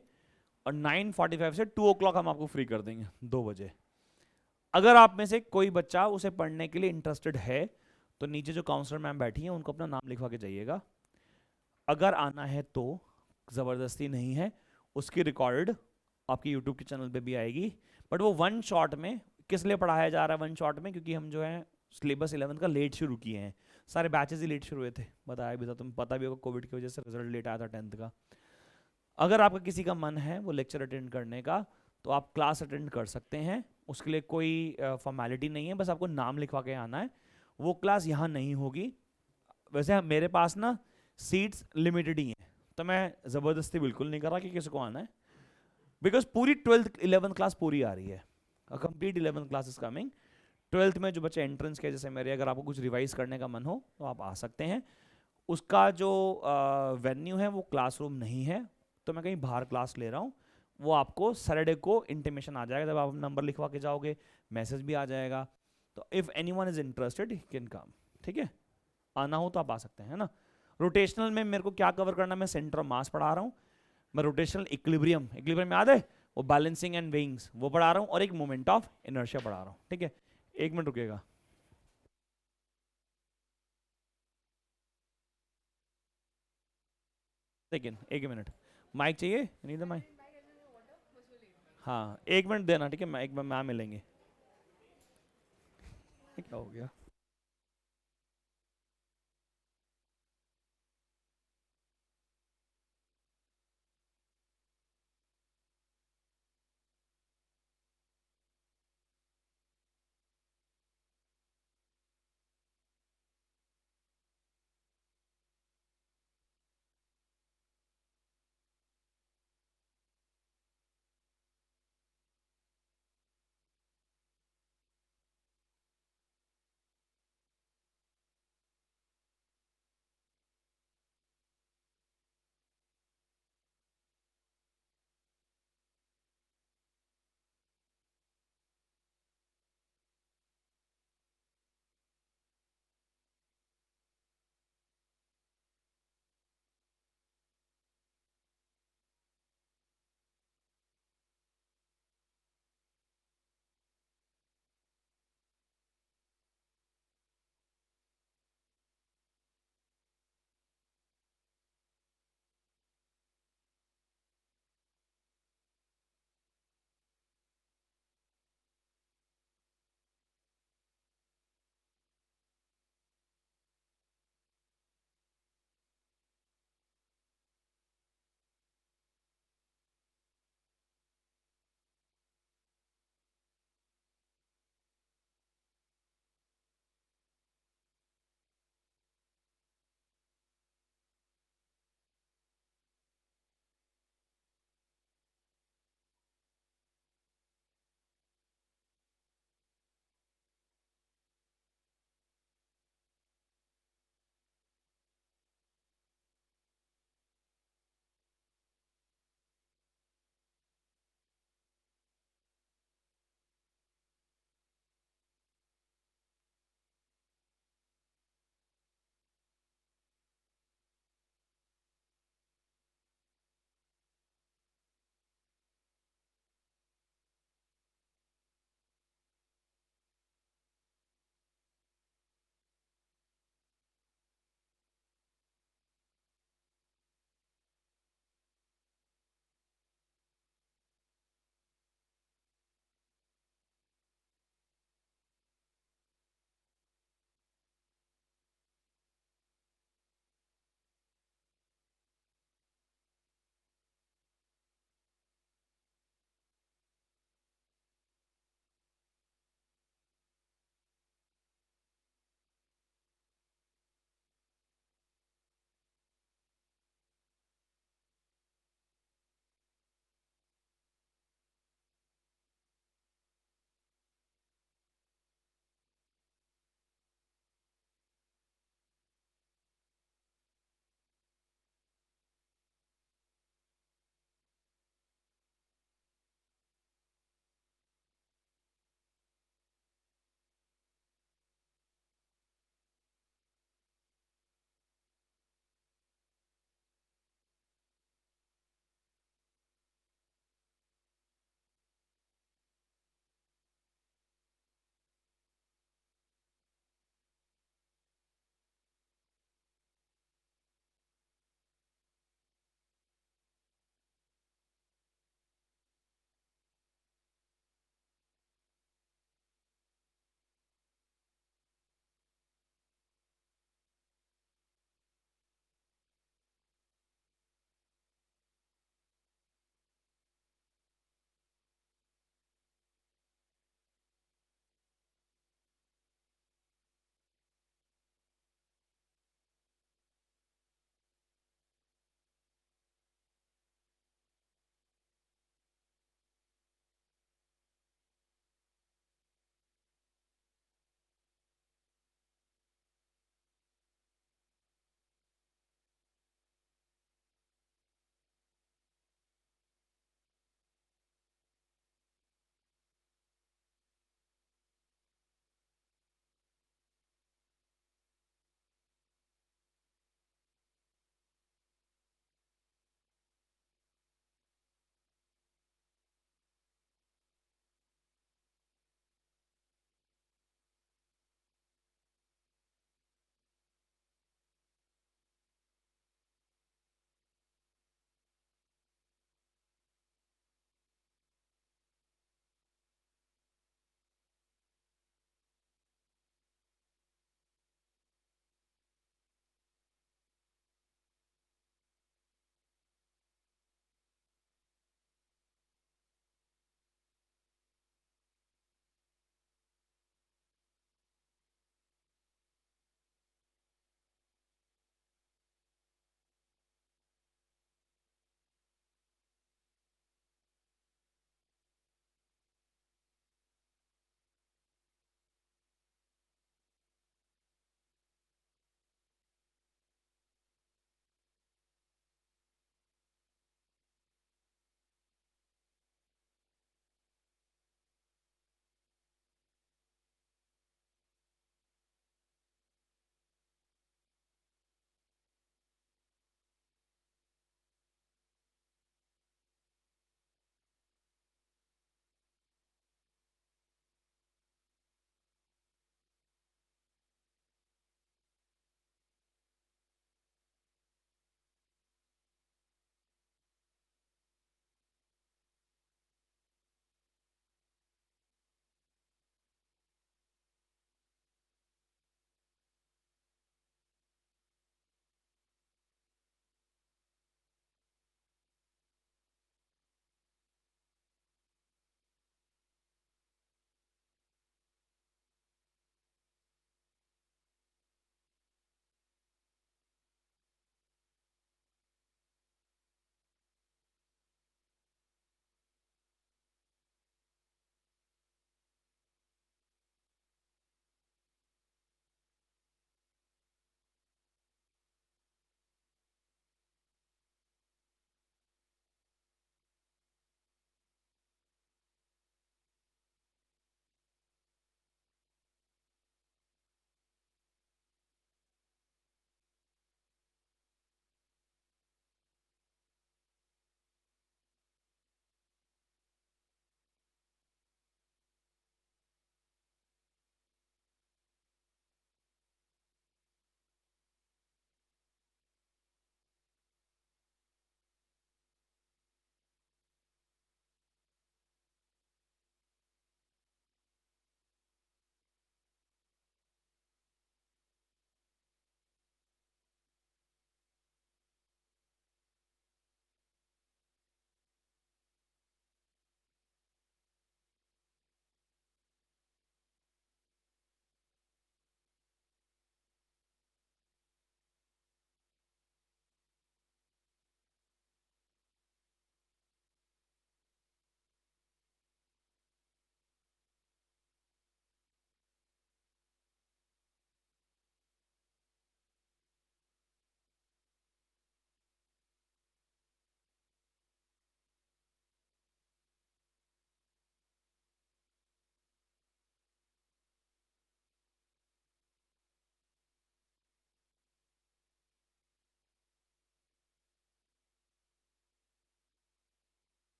और 9:45 से 2 o'clock हम आपको फ्री कर देंगे, 2 बजे। अगर आप में से कोई बच्चा उसे पढ़ने के लिए इंटरेस्टेड है तो नीचे जो काउंसलर मैम बैठी हैं उनको अपना नाम लिखवा के जाइएगा। अगर आना है तो, ज़बरदस्ती नहीं है। उसकी रिकॉर्ड आपके यूट्यूब के चैनल पे भी आएगी, बट वो 1 शॉट में किस लिए पढ़ाया जा रहा है 1 शॉट में? क्योंकि हम जो है सिलेबस 11th का लेट शुरू किए हैं, सारे बैचेस ही लेट शुरू हुए थे, बताया भी था, तुम्हें पता भी होगा कोविड की वजह से रिजल्ट लेट आया था 10th का। अगर आपका किसी का मन है वो लेक्चर अटेंड करने का तो आप क्लास अटेंड कर सकते हैं, उसके लिए कोई फॉर्मेलिटी नहीं है, बस आपको नाम लिखवा के आना है। वो क्लास यहाँ नहीं होगी। वैसे मेरे पास ना सीट्स लिमिटेड ही हैं, तो मैं ज़बरदस्ती बिल्कुल नहीं कर रहा कि किसी को आना है, बिकॉज पूरी 12th 11th क्लास पूरी आ रही है, complete 11th class is coming. 12th में जो बच्चे एंट्रेंस के जैसे मेरे, अगर आपको कुछ रिवाइज करने का मन हो तो आप आ सकते हैं। उसका जो वेन्यू है वो क्लासरूम नहीं है, तो मैं कहीं बाहर क्लास ले रहा हूँ। वो आपको सैटरडे को इंटीमेशन आ जाएगा, जब आप नंबर लिखवा के जाओगे मैसेज भी आ जाएगा। तो if any one is interested can come, ठीक है, आना हो तो आप आ सकते हैं ना। रोटेशनल में मेरे को क्या कवर करना है, मैं सेंटर ऑफ मास पढ़ा रहा हूँ, मैं रोटेशनल इक्विलिब्रियम, इक्विलिब्रियम याद है, वो बैलेंसिंग एंड वेइंग्स वो पढ़ा रहा हूँ, और एक मोमेंट ऑफ इनर्शिया पढ़ा रहा हूँ, ठीक है। एक मिनट रुकिएगा। लेकिन एक मिनट, माइक चाहिए, नहीं तो माइक, हाँ एक मिनट देना, ठीक है, मैं एक बार मैम मिलेंगे। ये क्या हो गया?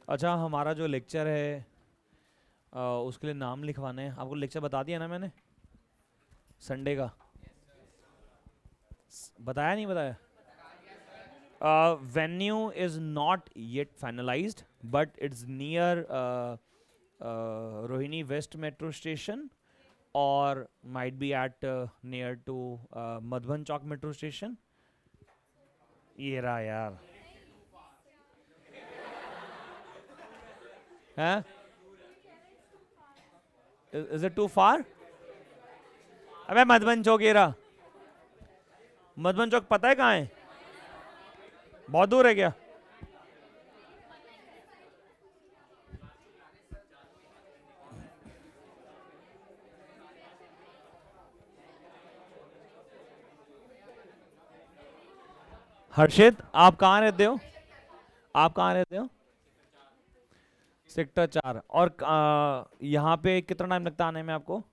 अच्छा, हमारा जो लेक्चर है उसके लिए नाम लिखवाने हैं। आपको लेक्चर बता दिया ना मैंने, संडे का बताया नहीं बताया? Venue is not yet finalized, but it's near Rohini West Metro Station, or might be at near to Madhvan Chowk Metro Station. ये रहा यार, हैं? Is it too far? अबे मधुबन चौक ये रहा। मधुबन चौक पता है कहाँ है? बहुत दूर है क्या? हर्षित, आप कहाँ रहते हो? आप कहाँ रहते हो? सेक्टर 4। और यहाँ पे कितना टाइम लगता है आने में आपको?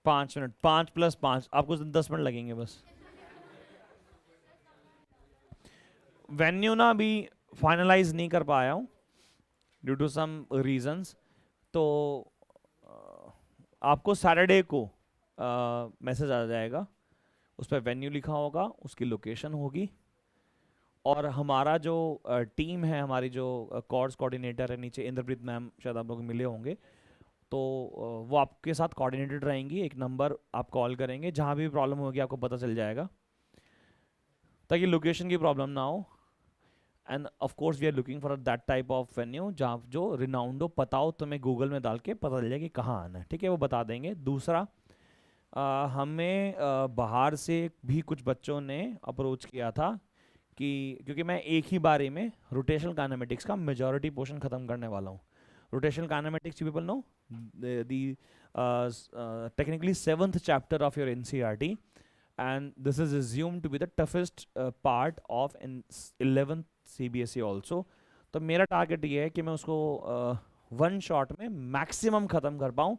5 मिनट। 5 + 5 आपको 10 मिनट लगेंगे बस। वेन्यू ना अभी फाइनलाइज नहीं कर पाया हूँ ड्यू टू सम रीजंस। तो आपको सैटरडे को मैसेज आ जाएगा, उस पर वेन्यू लिखा होगा, उसकी लोकेशन होगी, और हमारा जो टीम है, हमारी जो कोर्स कोऑर्डिनेटर है नीचे, इंद्रप्रीत मैम, शायद आप लोग मिले होंगे, तो वो आपके साथ कोऑर्डिनेटेड रहेंगी। एक नंबर आप कॉल करेंगे, जहाँ भी प्रॉब्लम होगी आपको पता चल जाएगा, ताकि लोकेशन की प्रॉब्लम ना हो। And of course we are looking for that type of venue जहाँ जो रिनाउंड हो, पता हो, तुम्हें गूगल में डाल के पता चल जाए कि कहाँ आना है, ठीक है? वो बता देंगे। दूसरा, हमें बाहर से भी कुछ बच्चों ने अप्रोच किया था कि क्योंकि मैं एक ही बारे में रोटेशनल काइनेमेटिक्स का मेजॉरिटी पोर्शन ख़त्म करने वाला हूँ। Rotational kinematics you people know the technically 7th chapter of your NCERT, and this is assumed to be the toughest part of 11th CBSE also. तो मेरा टारगेट ये है कि मैं उसको वन शॉट में मैक्सिमम ख़त्म कर पाऊँ।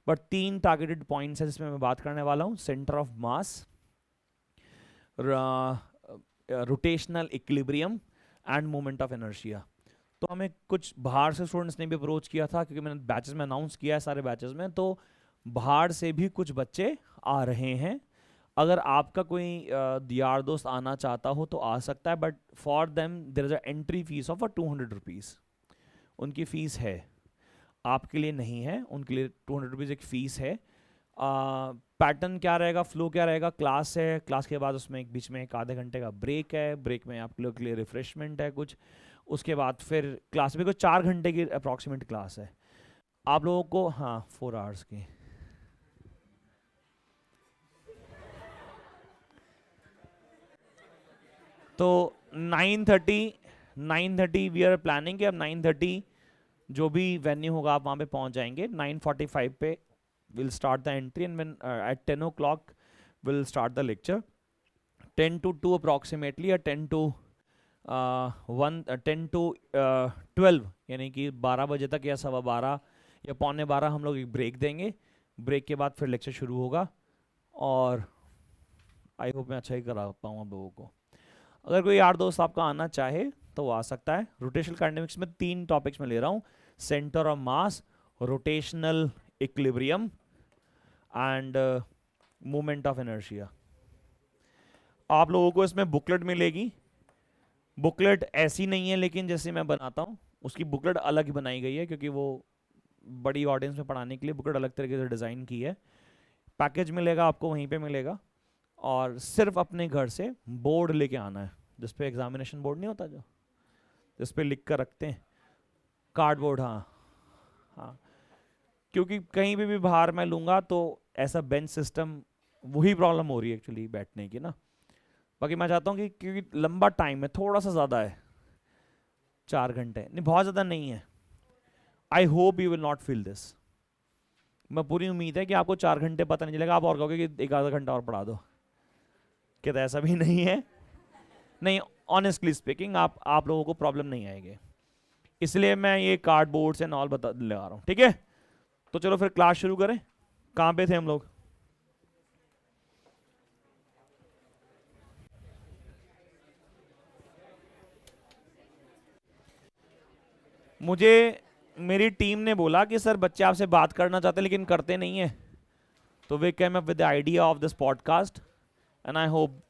बट 3 टारगेटेड पॉइंट्स है जिसमें मैं बात करने वाला हूँ: centre of mass, rotational equilibrium end moment of inertia. तो हमें कुछ बाहर से स्टूडेंट्स ने भी अप्रोच किया था, क्योंकि मैंने बैचेस में अनाउंस किया है सारे बैचेस में, तो बाहर से भी कुछ बच्चे आ रहे हैं। अगर आपका कोई यार दोस्त आना चाहता हो तो आ सकता है, but for them there is a entry fee of 200 rupees. उनकी फ़ीस है, आपके लिए नहीं है, उनके लिए 200 रुपीज़ एक फ़ीस है। पैटर्न क्या रहेगा, फ्लो क्या रहेगा? क्लास है, क्लास के बाद उसमें एक बीच में एक आधे घंटे का ब्रेक है, ब्रेक में आप लोग के लिए रिफ्रेशमेंट है कुछ, उसके बाद फिर क्लास में कोई 4 घंटे की अप्रॉक्सीमेट क्लास है आप लोगों को। हाँ, 4 आवर्स की। तो 9:30 वी आर प्लानिंग कि अब 9:30 जो भी वेन्यू होगा आप वहाँ पे पहुँच जाएंगे। 9:45 पे will start the entry, and at 10 o'clock will start the lecture. 10 to 2 approximately, या 10 to 12, यानी कि 12 बजे तक या 12:15 या 11:45 हम लोग एक ब्रेक देंगे। ब्रेक के बाद फिर लेक्चर शुरू होगा, और आई होप मैं अच्छा ही करा पाऊँ आप लोगों को। अगर कोई यार दोस्त आपका आना चाहे तो वो आ सकता है। रोटेशनल काइनेमिक्स में 3 टॉपिक्स में ले रहा हूँ: centre of mass, rotational equilibrium end moment of inertia. आप लोगों को इसमें बुकलेट मिलेगी। बुकलेट ऐसी नहीं है लेकिन जैसे मैं बनाता हूँ, उसकी बुकलेट अलग ही बनाई गई है, क्योंकि वो बड़ी ऑडियंस में पढ़ाने के लिए बुकलेट अलग तरीके से डिज़ाइन की है। पैकेज मिलेगा आपको, वहीं पे मिलेगा, और सिर्फ अपने घर से बोर्ड लेके आना है, जिस पे एग्जामिनेशन बोर्ड नहीं होता, जो जिस पे लिख कर रखते हैं, कार्डबोर्ड। हाँ हाँ, क्योंकि कहीं भी बाहर मैं लूँगा तो ऐसा बेंच सिस्टम, वही प्रॉब्लम हो रही है एक्चुअली बैठने की ना। बाकी मैं चाहता हूँ कि क्योंकि लंबा टाइम है, थोड़ा सा ज़्यादा है, 4 घंटे नहीं, बहुत ज़्यादा नहीं है। I hope you will not feel this. मैं पूरी उम्मीद है कि आपको 4 घंटे पता नहीं चलेगा, आप और कहोगे कि एक आधा घंटा और पढ़ा दो, क्या तो ऐसा भी नहीं है। नहीं, ऑनेस्टली स्पीकिंग आप लोगों को प्रॉब्लम नहीं आएगी, इसलिए मैं ये कार्डबोर्ड से नॉल बता लगा रहा हूँ, ठीक है? तो चलो फिर क्लास शुरू करें। कहाँ पे थे हम लोग? मुझे मेरी टीम ने बोला कि सर बच्चे आपसे बात करना चाहते हैं लेकिन करते नहीं है, तो वे came up with the idea of this podcast and I hope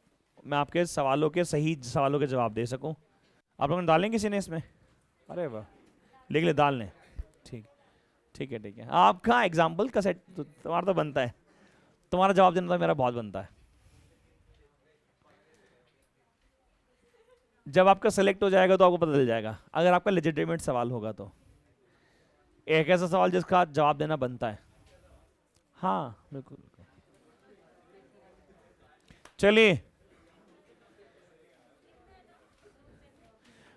मैं आपके सवालों के सही सवालों के जवाब दे सकूं। आप लोगों ने डालें किसी ने इसमें? अरे वाह, लिख ले, डाल लें। ठीक ठीक है ठीक है। आपका एग्जाम्पल का सेट तुम्हारा तो बनता है, तुम्हारा जवाब देना तो मेरा बहुत बनता है। जब आपका सेलेक्ट हो जाएगा तो आपको पता चल जाएगा, अगर आपका लेजिटिमेट सवाल होगा तो। एक ऐसा सवाल जिसका जवाब देना बनता है। हाँ बिल्कुल। चलिए,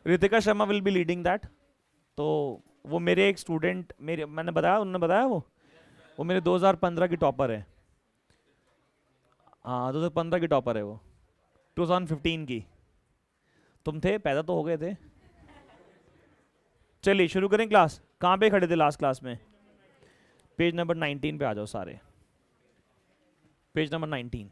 Ritika Sharma will be leading that. तो वो मेरे एक स्टूडेंट, मेरे मैंने बताया, उन्होंने बताया वो मेरे 2015 की टॉपर है। हाँ 2015 की टॉपर है वो, 2015 की। तुम थे, पैदा तो हो गए थे। चलिए शुरू करें क्लास। कहाँ पे खड़े थे लास्ट क्लास में? पेज नंबर 19 पे आ जाओ सारे, पेज नंबर 19।